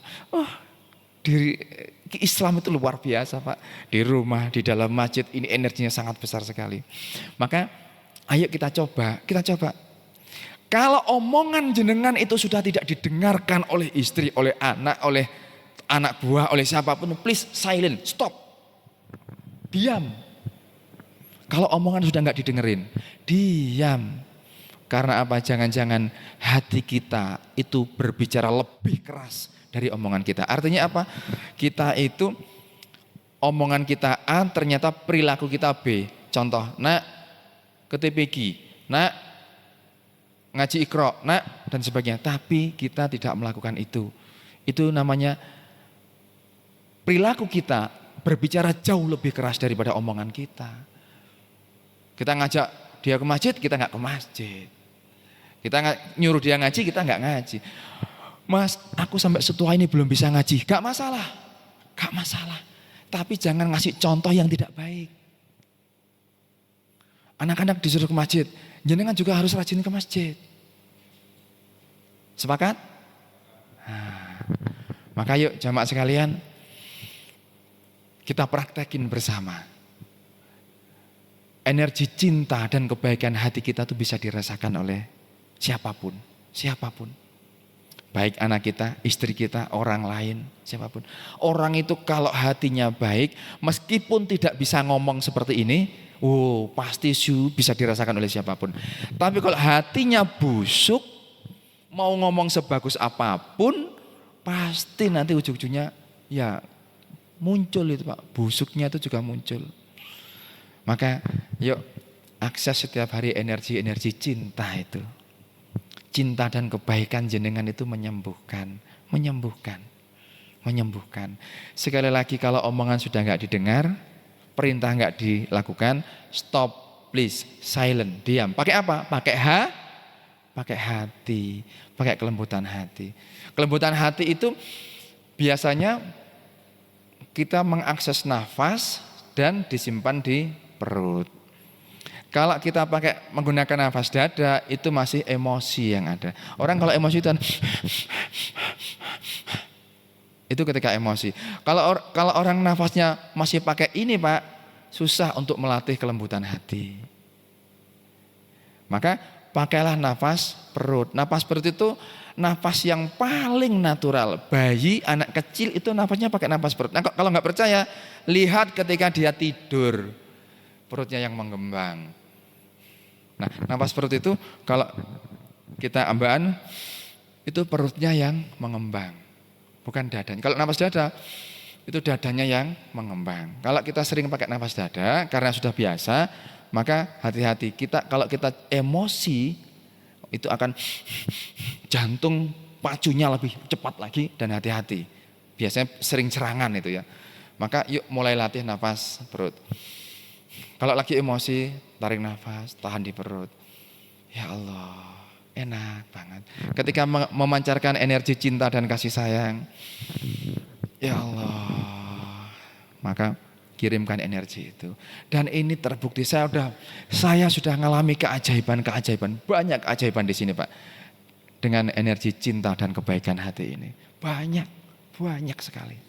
Diri Islam itu luar biasa Pak. Di rumah, di dalam masjid ini energinya sangat besar sekali. Maka ayo kita coba. Kalau omongan jenengan itu sudah tidak didengarkan oleh istri, oleh anak buah, oleh siapapun, please silent, stop. Diam. Kalau omongan sudah nggak didengerin, diam. Karena apa? Jangan-jangan hati kita itu berbicara lebih keras dari omongan kita. Artinya apa? Kita itu omongan kita A, ternyata perilaku kita B. Contoh, nak ke TPG, nak ngaji Iqra, nak dan sebagainya. Tapi kita tidak melakukan itu. Itu namanya perilaku kita berbicara jauh lebih keras daripada omongan kita. Kita ngajak dia ke masjid, kita nggak ke masjid. Kita nyuruh dia ngaji, kita nggak ngaji. Mas, aku sampai setua ini belum bisa ngaji. Gak masalah, gak masalah. Tapi jangan ngasih contoh yang tidak baik. Anak-anak disuruh ke masjid, jenengan juga harus rajin ke masjid. Sepakat? Nah, maka yuk jamaah sekalian, kita praktekin bersama. Energi cinta dan kebaikan hati kita itu bisa dirasakan oleh siapapun, siapapun. Baik anak kita, istri kita, orang lain, siapapun. Orang itu kalau hatinya baik, meskipun tidak bisa ngomong seperti ini, pasti bisa dirasakan oleh siapapun. Tapi kalau hatinya busuk, mau ngomong sebagus apapun, pasti nanti ujung-ujungnya ya muncul itu Pak, busuknya itu juga muncul. Maka yuk akses setiap hari energi-energi cinta itu. Cinta dan kebaikan jenengan itu menyembuhkan. Sekali lagi kalau omongan sudah nggak didengar, perintah nggak dilakukan, stop, please, silent, diam. Pakai apa? Pakai hati, pakai kelembutan hati. Kelembutan hati itu biasanya kita mengakses nafas dan disimpan di perut. Kalau kita pakai menggunakan nafas dada, itu masih emosi yang ada. Orang kalau emosi itu ketika emosi. Kalau orang nafasnya masih pakai ini Pak, susah untuk melatih kelembutan hati. Maka pakailah nafas perut. Nafas perut itu nafas yang paling natural. Bayi, anak kecil itu nafasnya pakai nafas perut. Nah, kalau nggak percaya, lihat ketika dia tidur, perutnya yang mengembang. Nah, nafas perut itu kalau kita ambaan, itu perutnya yang mengembang, bukan dadanya. Kalau nafas dada, itu dadanya yang mengembang. Kalau kita sering pakai nafas dada, karena sudah biasa, maka hati-hati. Kalau kita emosi, itu akan jantung pacunya lebih cepat lagi dan hati-hati. Biasanya sering serangan itu ya. Maka yuk mulai latih nafas perut. Kalau lagi emosi, tarik nafas, tahan di perut. Ya Allah, enak banget. Ketika memancarkan energi cinta dan kasih sayang, ya Allah, maka kirimkan energi itu. Dan ini terbukti, saya sudah mengalami keajaiban, banyak keajaiban di sini Pak. Dengan energi cinta dan kebaikan hati ini. Banyak sekali.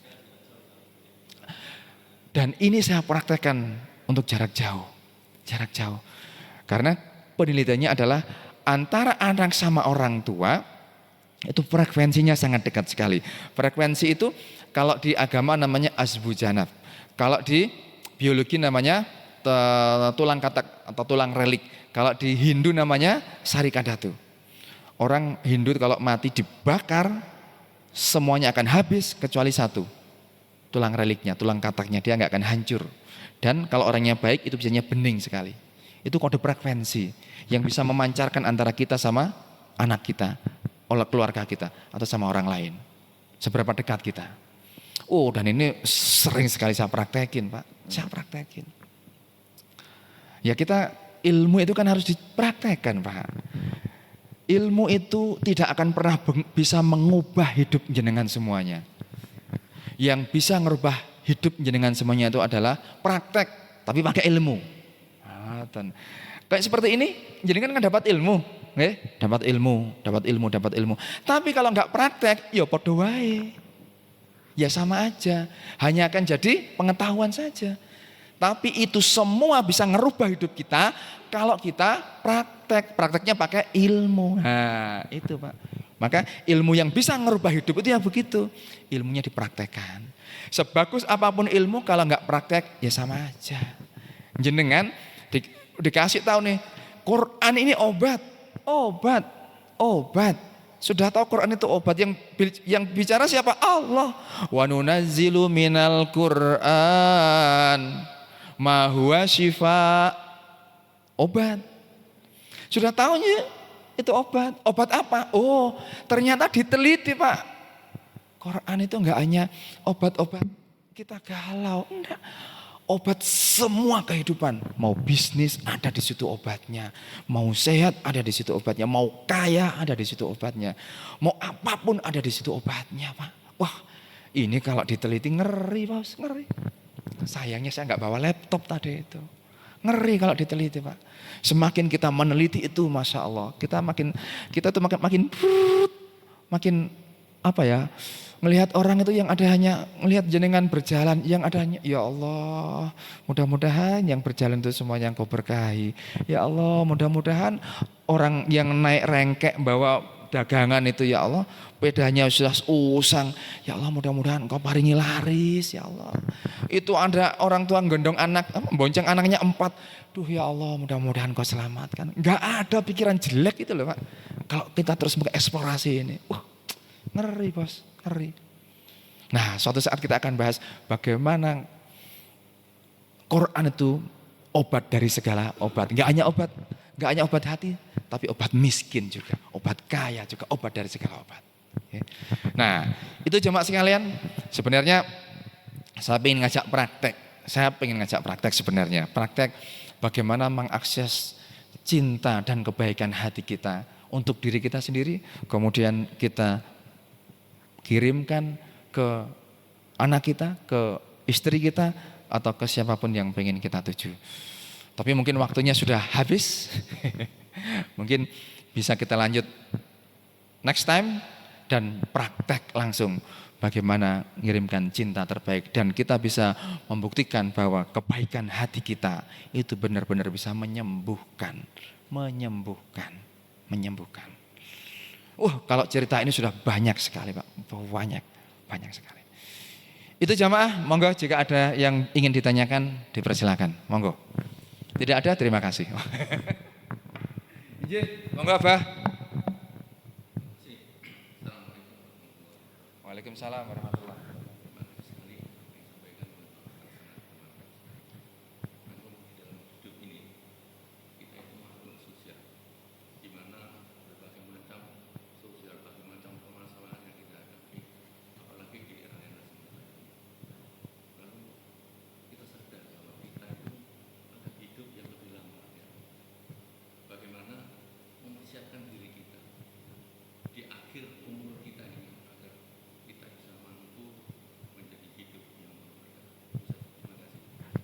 Dan ini saya praktekkan untuk jarak jauh. Karena penelitiannya adalah antara anak sama orang tua itu frekuensinya sangat dekat sekali. Frekuensi itu kalau di agama namanya asbujanaf. Kalau di biologi namanya tulang katak atau tulang relik. Kalau di Hindu namanya sarikadatu. Orang Hindu kalau mati dibakar semuanya akan habis kecuali satu. Tulang reliknya, tulang kataknya dia nggak akan hancur. Dan kalau orangnya baik itu biasanya bening sekali. Itu kode frekuensi yang bisa memancarkan antara kita sama anak kita, oleh keluarga kita atau sama orang lain. Seberapa dekat kita. Dan ini sering sekali saya praktekin Pak. Ya kita ilmu itu kan harus dipraktekkan Pak. Ilmu itu tidak akan pernah bisa mengubah hidup jenengan semuanya. Yang bisa merubah hidup jenengan semuanya itu adalah praktek, tapi pakai ilmu. Kayak seperti ini, jenengan kan dapat ilmu, dapat ilmu. Tapi kalau nggak praktek, ya podo wae. Ya sama aja, hanya akan jadi pengetahuan saja. Tapi itu semua bisa ngerubah hidup kita kalau kita prakteknya pakai ilmu. Nah, itu Pak. Maka ilmu yang bisa ngerubah hidup itu ya begitu. Ilmunya dipraktekkan. Sebagus apapun ilmu kalau nggak praktek ya sama aja. Jenengan dikasih tahu nih, Quran ini obat. Sudah tahu Quran itu obat, yang bicara siapa? Allah. Wa nunazzilu minal Quran ma huwa syifa. Obat. Sudah tahunya itu obat. Obat apa? Oh, ternyata diteliti, Pak. Quran itu enggak hanya obat-obat kita galau, enggak. Obat semua kehidupan. Mau bisnis ada di situ obatnya. Mau sehat ada di situ obatnya. Mau kaya ada di situ obatnya. Mau apapun ada di situ obatnya, Pak. Wah, ini kalau diteliti ngeri, Bos, ngeri. Sayangnya saya nggak bawa laptop tadi itu. Ngeri kalau diteliti, Pak. Semakin kita meneliti itu, Masya Allah, kita tuh makin apa ya? Melihat orang itu yang ada hanya melihat jenengan berjalan, yang adanya ya Allah, mudah-mudahan yang berjalan itu semua yang Kau berkahi. Ya Allah, mudah-mudahan orang yang naik rengkek bawa dagangan itu ya Allah, pedanya sudah usang. Ya Allah, mudah-mudahan Kau paringi laris ya Allah. Itu ada orang tua gendong anak, bonceng anaknya 4. Duh ya Allah, mudah-mudahan Kau selamatkan. Enggak ada pikiran jelek itu loh, Pak. Kalau kita terus mengeksplorasi ini. Ngeri, Bos. Ngeri. Nah, suatu saat kita akan bahas bagaimana Quran itu obat dari segala obat. Enggak hanya obat hati, tapi obat miskin juga, obat kaya juga, obat dari segala obat. Nah, itu jemaah sekalian, sebenarnya saya ingin ngajak praktek sebenarnya. Praktek bagaimana mengakses cinta dan kebaikan hati kita untuk diri kita sendiri, kemudian kita kirimkan ke anak kita, ke istri kita, atau ke siapapun yang pengen kita tuju. Tapi mungkin waktunya sudah habis. Mungkin bisa kita lanjut next time dan praktek langsung bagaimana mengirimkan cinta terbaik, dan kita bisa membuktikan bahwa kebaikan hati kita itu benar-benar bisa menyembuhkan. Kalau cerita ini sudah banyak sekali, Pak. Banyak sekali. Itu jamaah, monggo jika ada yang ingin ditanyakan dipersilakan. Monggo. Tidak ada, terima kasih. Monggo, Abah. Waalaikumsalam warahmatullahi wabarakatuh.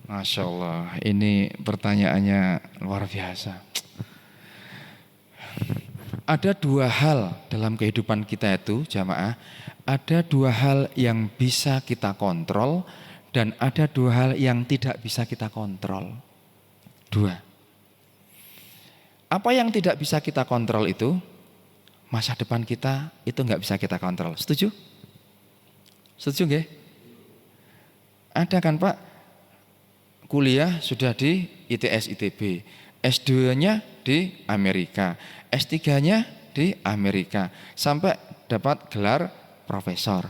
Masya Allah, ini pertanyaannya luar biasa. Ada 2 hal dalam kehidupan kita itu, jamaah. Ada 2 hal yang bisa kita kontrol dan ada 2 hal yang tidak bisa kita kontrol. 2. Apa yang tidak bisa kita kontrol itu, masa depan kita itu nggak bisa kita kontrol. Setuju? Setuju nggih? Ada kan, Pak? Kuliah sudah di ITS ITB, S2-nya di Amerika, S3-nya di Amerika, sampai dapat gelar profesor.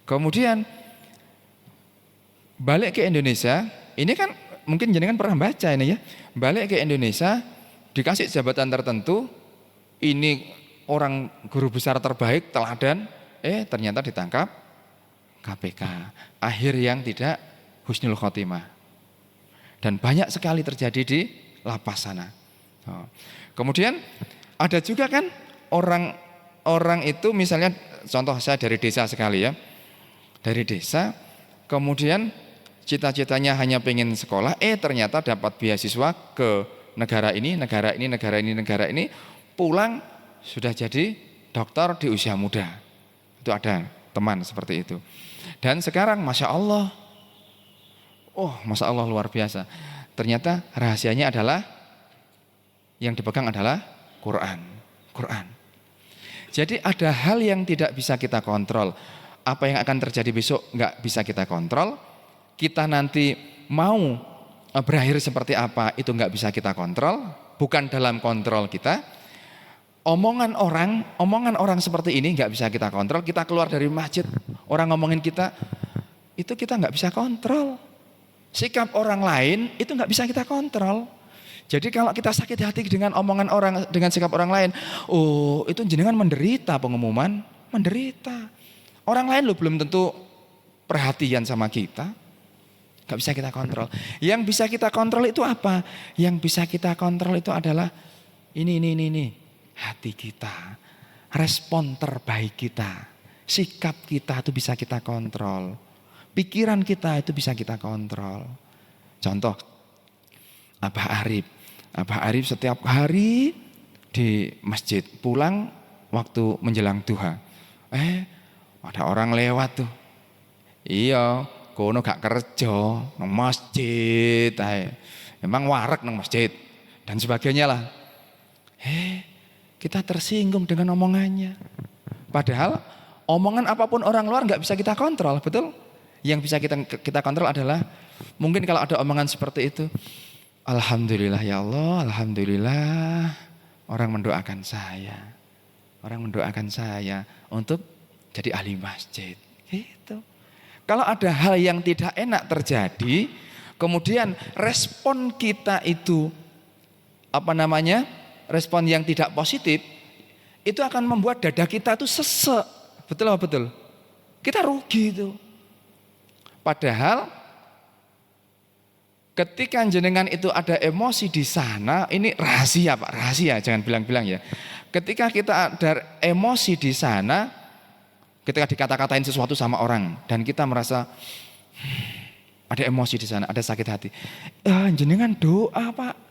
Kemudian balik ke Indonesia, ini kan mungkin jenengan pernah baca ini ya, balik ke Indonesia dikasih jabatan tertentu, ini orang guru besar terbaik, teladan, ternyata ditangkap KPK. Akhir yang tidak husnul khotimah. Dan banyak sekali terjadi di lapas sana. Kemudian ada juga kan orang itu, misalnya contoh saya dari desa sekali ya. Dari desa, kemudian cita-citanya hanya pengen sekolah, ternyata dapat beasiswa ke negara ini, pulang sudah jadi dokter di usia muda. Itu ada teman seperti itu. Dan sekarang Masya Allah, Masya Allah luar biasa. Ternyata rahasianya adalah, yang dipegang adalah Quran. Jadi ada hal yang tidak bisa kita kontrol. Apa yang akan terjadi besok nggak bisa kita kontrol. Kita nanti mau berakhir seperti apa itu nggak bisa kita kontrol, bukan dalam kontrol kita. Omongan orang seperti ini nggak bisa kita kontrol. Kita keluar dari masjid, orang ngomongin kita, itu kita nggak bisa kontrol. Sikap orang lain itu nggak bisa kita kontrol. Jadi kalau kita sakit hati dengan omongan orang, dengan sikap orang lain, oh itu jenengan menderita, pengumuman menderita. Orang lain lo belum tentu perhatian sama kita. Nggak bisa kita kontrol. Yang bisa kita kontrol itu apa? Yang bisa kita kontrol itu adalah ini. Hati kita, respon terbaik kita, sikap kita itu bisa kita kontrol. Pikiran kita itu bisa kita kontrol. Contoh, Abah Arif setiap hari di masjid, pulang waktu menjelang duha. Ada orang lewat tuh. Iya, kono gak kerja, nang masjid ae. Memang warak nang masjid dan sebagainya lah. Kita tersinggung dengan omongannya. Padahal omongan apapun orang luar nggak bisa kita kontrol, betul? Yang bisa kita kontrol adalah mungkin kalau ada omongan seperti itu, alhamdulillah ya Allah, alhamdulillah orang mendoakan saya untuk jadi ahli masjid. Gitu. Kalau ada hal yang tidak enak terjadi, kemudian respon kita itu respon yang tidak positif, itu akan membuat dada kita itu sesek. Betul apa betul? Kita rugi itu. Padahal ketika jenengan itu ada emosi di sana, ini rahasia Pak, rahasia, jangan bilang-bilang ya. Ketika kita ada emosi di sana, ketika dikata-katain sesuatu sama orang dan kita merasa ada emosi di sana, ada sakit hati. Jenengan doa Pak.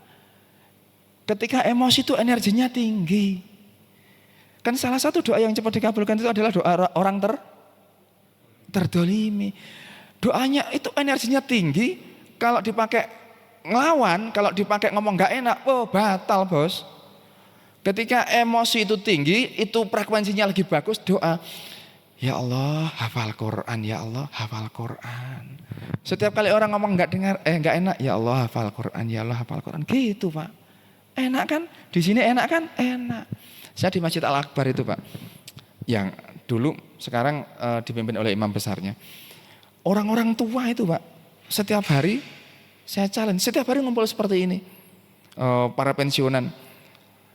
Ketika emosi itu energinya tinggi. Kan salah satu doa yang cepat dikabulkan itu adalah doa orang terdolimi. Doanya itu energinya tinggi. Kalau dipakai ngelawan, kalau dipakai ngomong gak enak, batal bos. Ketika emosi itu tinggi, itu frekuensinya lagi bagus, doa. Ya Allah, hafal Quran, ya Allah, hafal Quran. Setiap kali orang ngomong gak enak, ya Allah, hafal Quran, ya Allah, hafal Quran. Gitu Pak. Enak kan? Di sini enak kan? Enak. Saya di Masjid Al-Akbar itu Pak, yang dulu sekarang dipimpin oleh imam besarnya. Orang-orang tua itu Pak, setiap hari saya challenge, setiap hari ngumpul seperti ini. Para pensiunan,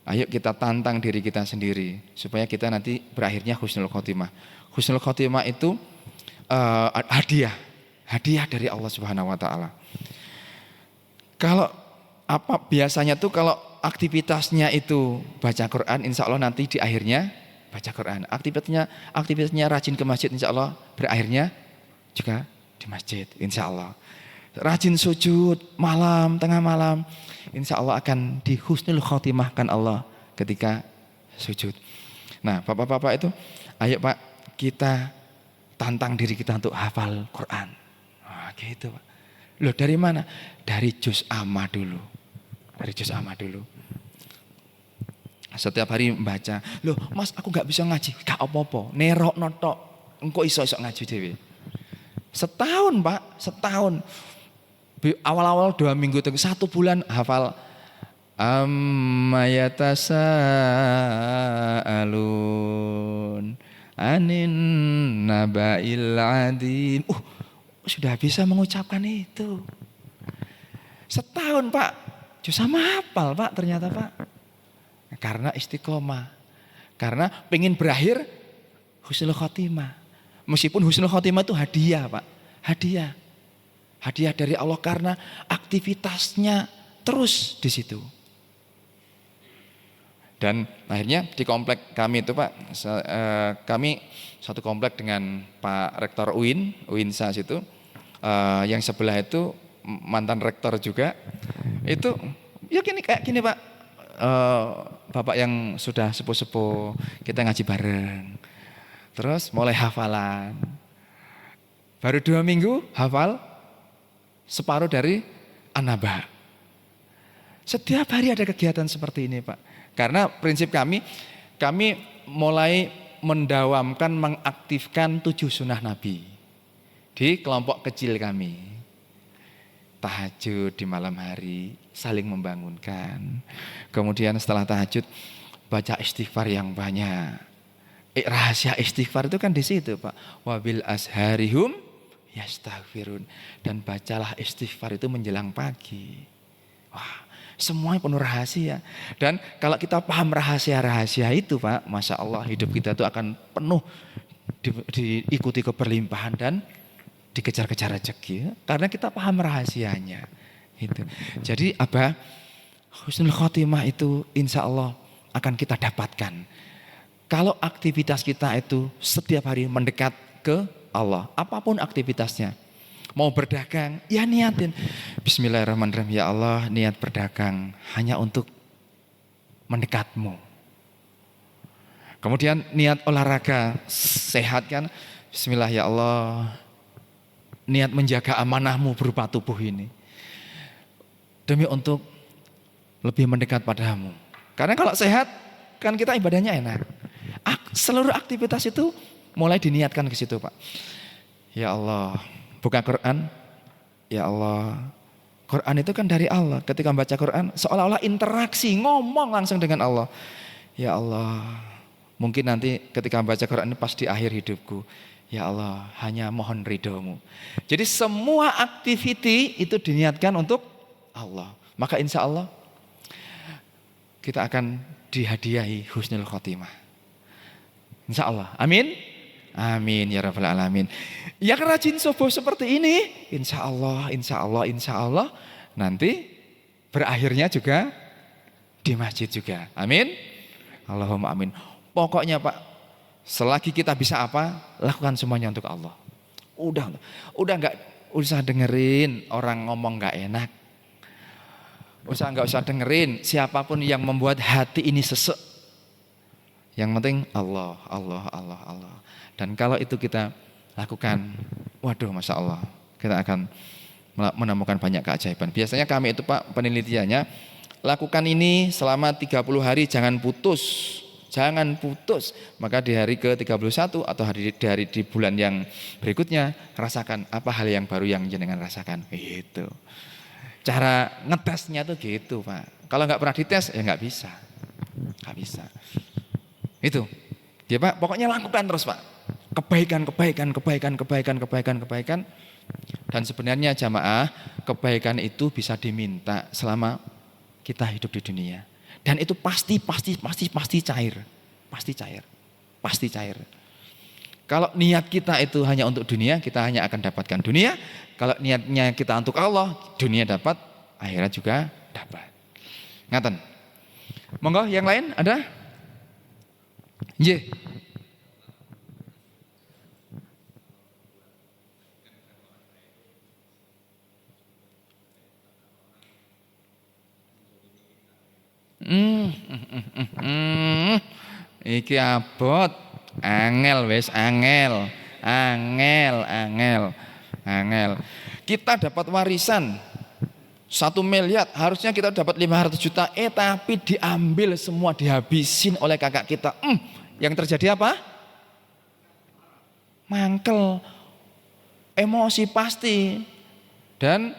ayo kita tantang diri kita sendiri supaya kita nanti berakhirnya husnul khotimah. Husnul khotimah itu hadiah dari Allah Subhanahu Wa Taala. Kalau biasanya tuh kalau aktivitasnya itu baca Quran, insya Allah nanti di akhirnya baca Quran. Aktivitasnya rajin ke masjid, insya Allah berakhirnya juga di masjid, insya Allah. Rajin sujud malam, tengah malam, insya Allah akan dihusnul khotimahkan Allah ketika sujud. Nah bapak-bapak itu, ayo Pak kita tantang diri kita untuk hafal Quran. Gitu Pak. Loh dari mana? Dari juz amma dulu. Setiap hari membaca. Loh Mas aku gak bisa ngaji. Gak apa-apa. Nerok notok. Engkau iso-iso ngaji dewe. Setahun Pak. Setahun. Awal-awal 2 minggu. 1 bulan hafal. Amma yatasa'alun anin naba'il adim. Sudah bisa mengucapkan itu. Setahun Pak. Sama hafal Pak ternyata Pak. Karena istiqomah. Karena pengen berakhir husnul khotimah. Meskipun husnul khotimah itu hadiah Pak. Hadiah dari Allah karena aktivitasnya terus di situ. Dan akhirnya di komplek kami itu Pak, kami satu komplek dengan Pak Rektor UINSA itu, yang sebelah itu mantan rektor juga. Itu ya kayak gini Pak, bapak yang sudah sepuh-sepuh, kita ngaji bareng. Terus mulai hafalan. Baru 2 minggu hafal separuh dari An-Naba. Setiap hari ada kegiatan seperti ini Pak. Karena prinsip kami mulai mendawamkan, mengaktifkan 7 sunnah Nabi di kelompok kecil kami. tahajud di malam hari, saling membangunkan. Kemudian setelah tahajud baca istighfar yang banyak. Rahasia istighfar itu kan di situ, Pak. Wabil asharihum yastaghfirun, dan bacalah istighfar itu menjelang pagi. Wah, semuanya penuh rahasia. Dan kalau kita paham rahasia-rahasia itu, Pak, Masya Allah, hidup kita itu akan penuh diikuti keberlimpahan dan dikejar-kejar rezeki, karena kita paham rahasianya. Itu. Jadi apa? Husnul khotimah itu insya Allah akan kita dapatkan kalau aktivitas kita itu setiap hari mendekat ke Allah, apapun aktivitasnya. Mau berdagang, ya niatin Bismillahirrahmanirrahim, ya Allah, niat berdagang hanya untuk mendekatmu. Kemudian niat olahraga sehat kan, Bismillah ya Allah, niat menjaga amanahmu berupa tubuh ini demi untuk lebih mendekat padamu. Karena kalau sehat kan kita ibadahnya enak. Seluruh aktivitas itu mulai diniatkan ke situ, Pak. Ya Allah, buka Quran. Ya Allah, Quran itu kan dari Allah. Ketika membaca Quran seolah-olah interaksi, ngomong langsung dengan Allah. Ya Allah, mungkin nanti ketika membaca Quran pas di akhir hidupku, ya Allah, hanya mohon ridhomu. Jadi semua aktiviti itu diniatkan untuk Allah. Maka insya Allah kita akan dihadiahi husnul khotimah. Insya Allah, amin. Amin ya rabbal alamin. Yang rajin subuh seperti ini, insya Allah, insya Allah, insya Allah, nanti berakhirnya juga di masjid juga. Amin. Allahumma amin. Pokoknya Pak, selagi kita bisa apa, lakukan semuanya untuk Allah. Udah nggak usah dengerin orang ngomong nggak enak. Nggak usah dengerin siapapun yang membuat hati ini sesek. Yang penting Allah, Allah, Allah, Allah. Dan kalau itu kita lakukan, waduh Masya Allah, kita akan menemukan banyak keajaiban. Biasanya kami itu Pak, penelitiannya, lakukan ini selama 30 hari, jangan putus. Jangan putus. Maka di hari ke-31 atau di bulan yang berikutnya, rasakan apa hal yang baru yang jenengan rasakan. Gitu. Cara ngetesnya tuh gitu Pak. Kalau nggak pernah dites ya nggak bisa. Nggak bisa. Itu. Ya Pak, pokoknya lakukan terus Pak. Kebaikan. Dan sebenarnya jamaah, kebaikan itu bisa diminta selama kita hidup di dunia. Dan itu pasti cair. Pasti cair. Kalau niat kita itu hanya untuk dunia, kita hanya akan dapatkan dunia. Kalau niatnya kita untuk Allah, dunia dapat, akhirat juga dapat. Ngaten. Monggo yang lain ada? Nggih. Iki abot, angel wis, angel. Kita dapat warisan 1 miliar, harusnya kita dapat 500 juta, tapi diambil semua, dihabisin oleh kakak kita. Yang terjadi apa? Mangkel, emosi pasti. Dan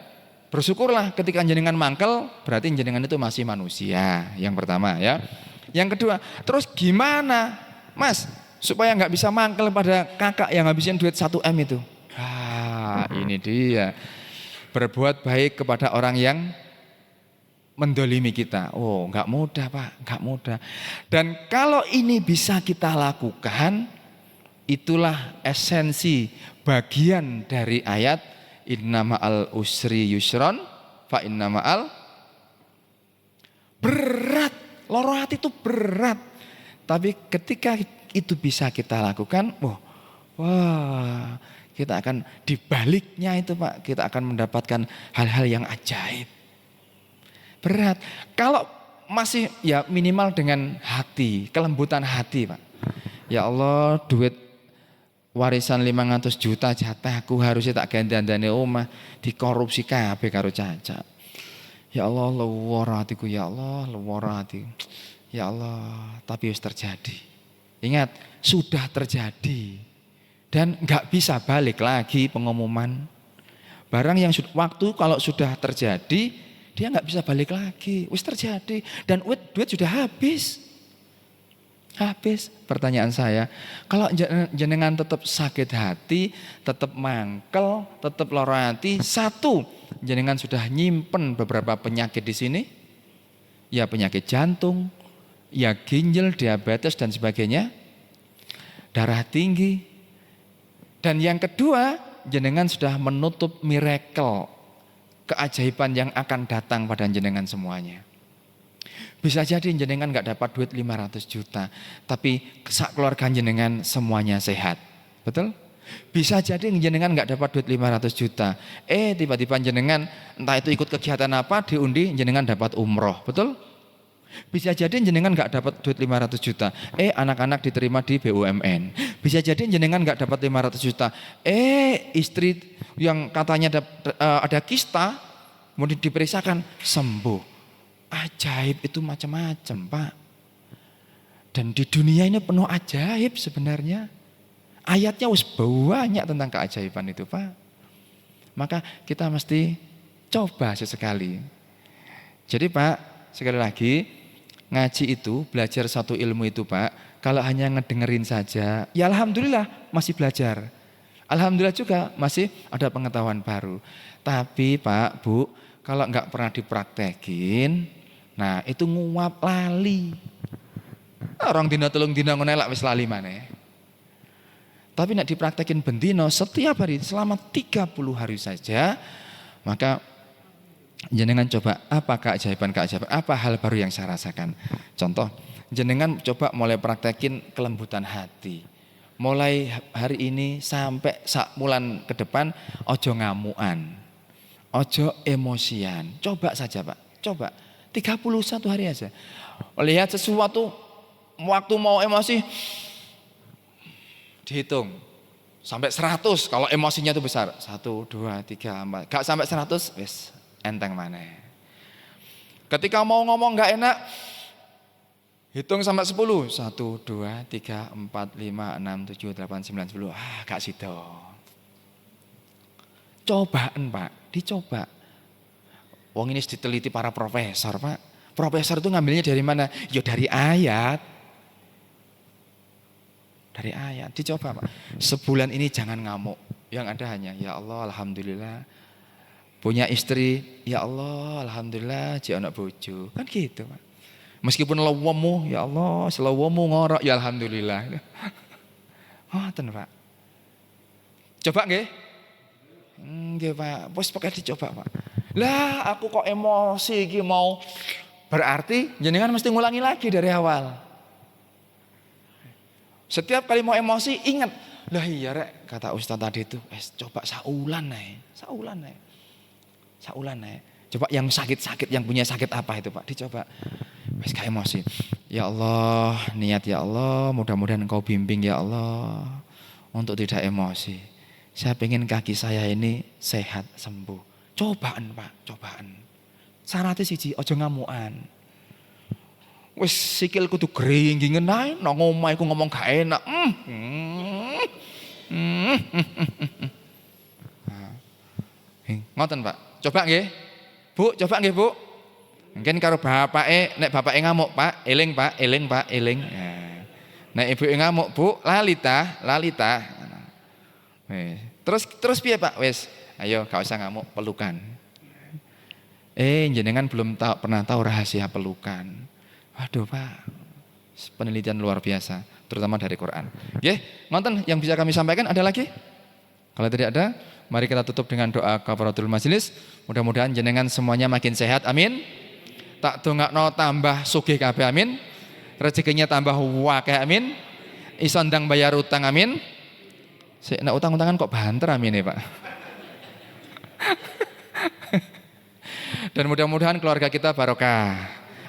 bersyukurlah ketika jenengan mangkel, berarti jenengan itu masih manusia. Yang pertama ya. Yang kedua, terus gimana Mas supaya nggak bisa mangkel pada kakak yang habisin duit 1 M itu? Ini dia. Berbuat baik kepada orang yang mendolimi kita. Oh, nggak mudah Pak, nggak mudah. Dan kalau ini bisa kita lakukan, itulah esensi bagian dari ayat inna ma'al usri yusron fa inna ma'al. Berat, loro hati itu berat. Tapi ketika itu bisa kita lakukan, wah, kita akan dibaliknya itu Pak, kita akan mendapatkan hal-hal yang ajaib. Berat. Kalau masih ya minimal dengan hati, kelembutan hati Pak. Ya Allah, duit warisan 500 juta jatahku harusnya tak gandane omah, dikorupsi kabeh karo Caca. Ya Allah, luwar hatiku, ya Allah, luwar hati. Ya Allah, tapi harus terjadi. Ingat, sudah terjadi. Dan enggak bisa balik lagi pengumuman. Barang yang waktu kalau sudah terjadi, dia nggak bisa balik lagi. Wis terjadi dan duit sudah habis. Habis. Pertanyaan saya, kalau jenengan tetap sakit hati, tetap mangkel, tetap lara hati, satu, jenengan sudah nyimpen beberapa penyakit di sini, ya penyakit jantung, ya ginjal, diabetes dan sebagainya, darah tinggi. Dan yang kedua, jenengan sudah menutup miracle, keajaiban yang akan datang pada jenengan semuanya. Bisa jadi jenengan gak dapat duit 500 juta, tapi sak keluarga jenengan semuanya sehat. Betul? Bisa jadi jenengan gak dapat duit 500 juta, tiba-tiba jenengan entah itu ikut kegiatan apa, diundi jenengan dapat umroh. Betul? Bisa jadi jenengan gak dapat duit 500 juta, anak-anak diterima di BUMN. Bisa jadi jenengan gak dapat 500 juta, istri yang katanya ada kista, mau diperiksakan sembuh. Ajaib itu macam-macam, Pak. Dan di dunia ini penuh ajaib sebenarnya. Ayatnya banyak tentang keajaiban itu, Pak. Maka kita mesti coba sesekali. Jadi Pak, sekali lagi, ngaji itu, belajar satu ilmu itu Pak, kalau hanya ngedengerin saja, ya alhamdulillah masih belajar. Alhamdulillah juga masih ada pengetahuan baru. Tapi Pak, Bu, kalau nggak pernah dipraktekin, nah itu nguap lali. Orang dina telung dina ngonelak wis lali maneh. Tapi nek dipraktekin bendino setiap hari selama 30 hari saja, maka jenengan coba apa keajaiban, apa hal baru yang saya rasakan. Contoh, jenengan coba mulai praktekin kelembutan hati. Mulai hari ini sampai sak bulan ke depan ojo ngamuan. Ojo emosian. Coba saja Pak, coba 31 hari aja. Lihat sesuatu waktu mau emosi dihitung sampai 100 kalau emosinya itu besar. 1, 2, 3, 4. Gak sampai 100 wis enteng mana. Ketika mau ngomong gak enak hitung sampai 10. 1, 2, 3, 4, 5, 6, 7, 8, 9, 10. Gak sido. Cobaan Pak, dicoba. Wong ini diteliti para profesor Pak. Profesor itu ngambilnya dari mana? Ya dari ayat. Dari ayat, dicoba Pak. Sebulan ini jangan ngamuk. Yang ada hanya, ya Allah alhamdulillah. Punya istri, ya Allah alhamdulillah jek anak bojo. Kan gitu Pak. Meskipun lewemu, ya Allah selewemu ngorok, ya alhamdulillah. Ngoten Pak. Coba nggih? Nggih Pak, wis pokoke dicoba Pak. Lah aku kok emosi iki mau, berarti jenengan mesti ngulangi lagi dari awal. Setiap kali mau emosi ingat, lah iya rek kata Ustaz tadi itu, coba saulan ae. Coba yang sakit-sakit, yang punya sakit apa itu Pak, dicoba. Wis gak emosi. Ya Allah, niat ya Allah, mudah-mudahan Engkau bimbing ya Allah untuk tidak emosi. Saya pengen kaki saya ini sehat, sembuh. Cobaan Pak, cobaan. Syaratnya siji, aja ngamukan. Wis sikil kudu gringgingen ae, nang omah iku ngomong gak enak. Ngoten Pak. Coba nggih. Bu, coba nggih Bu. Mungkin karo bapake, nek bapake ngamuk Pak, eling Pak, eling Pak, eling. Nek ibuke ngamuk, Bu, lali ta. Terus piye Pak? Wis, ayo gak usah ngamuk, pelukan. Jenengan belum pernah tahu rahasia pelukan. Waduh Pak, penelitian luar biasa, terutama dari Quran. Nggih, ngoten yang bisa kami sampaikan, ada lagi? Kalau tidak ada, mari kita tutup dengan doa kafaratul majelis. Mudah-mudahan jenengan semuanya makin sehat, amin. Tak dongakno tambah sugih kabeh, amin. Rezekinya tambah wakeh, amin. Iso ndang bayar utang, amin. Nek utang-utangan kok banter, amin ya Pak. Dan mudah-mudahan keluarga kita barokah,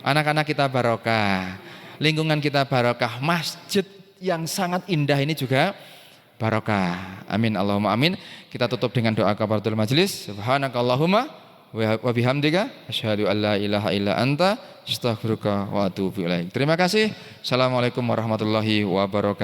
anak-anak kita barokah, lingkungan kita barokah, masjid yang sangat indah ini juga barokah. Amin Allahumma amin. Kita tutup dengan doa kafaratul majelis. Subhanakallahumma wa bihamdika asyhadu an la ilaha illa anta astaghfiruka wa atubu ilaik. Terima kasih. Assalamualaikum warahmatullahi wabarakatuh.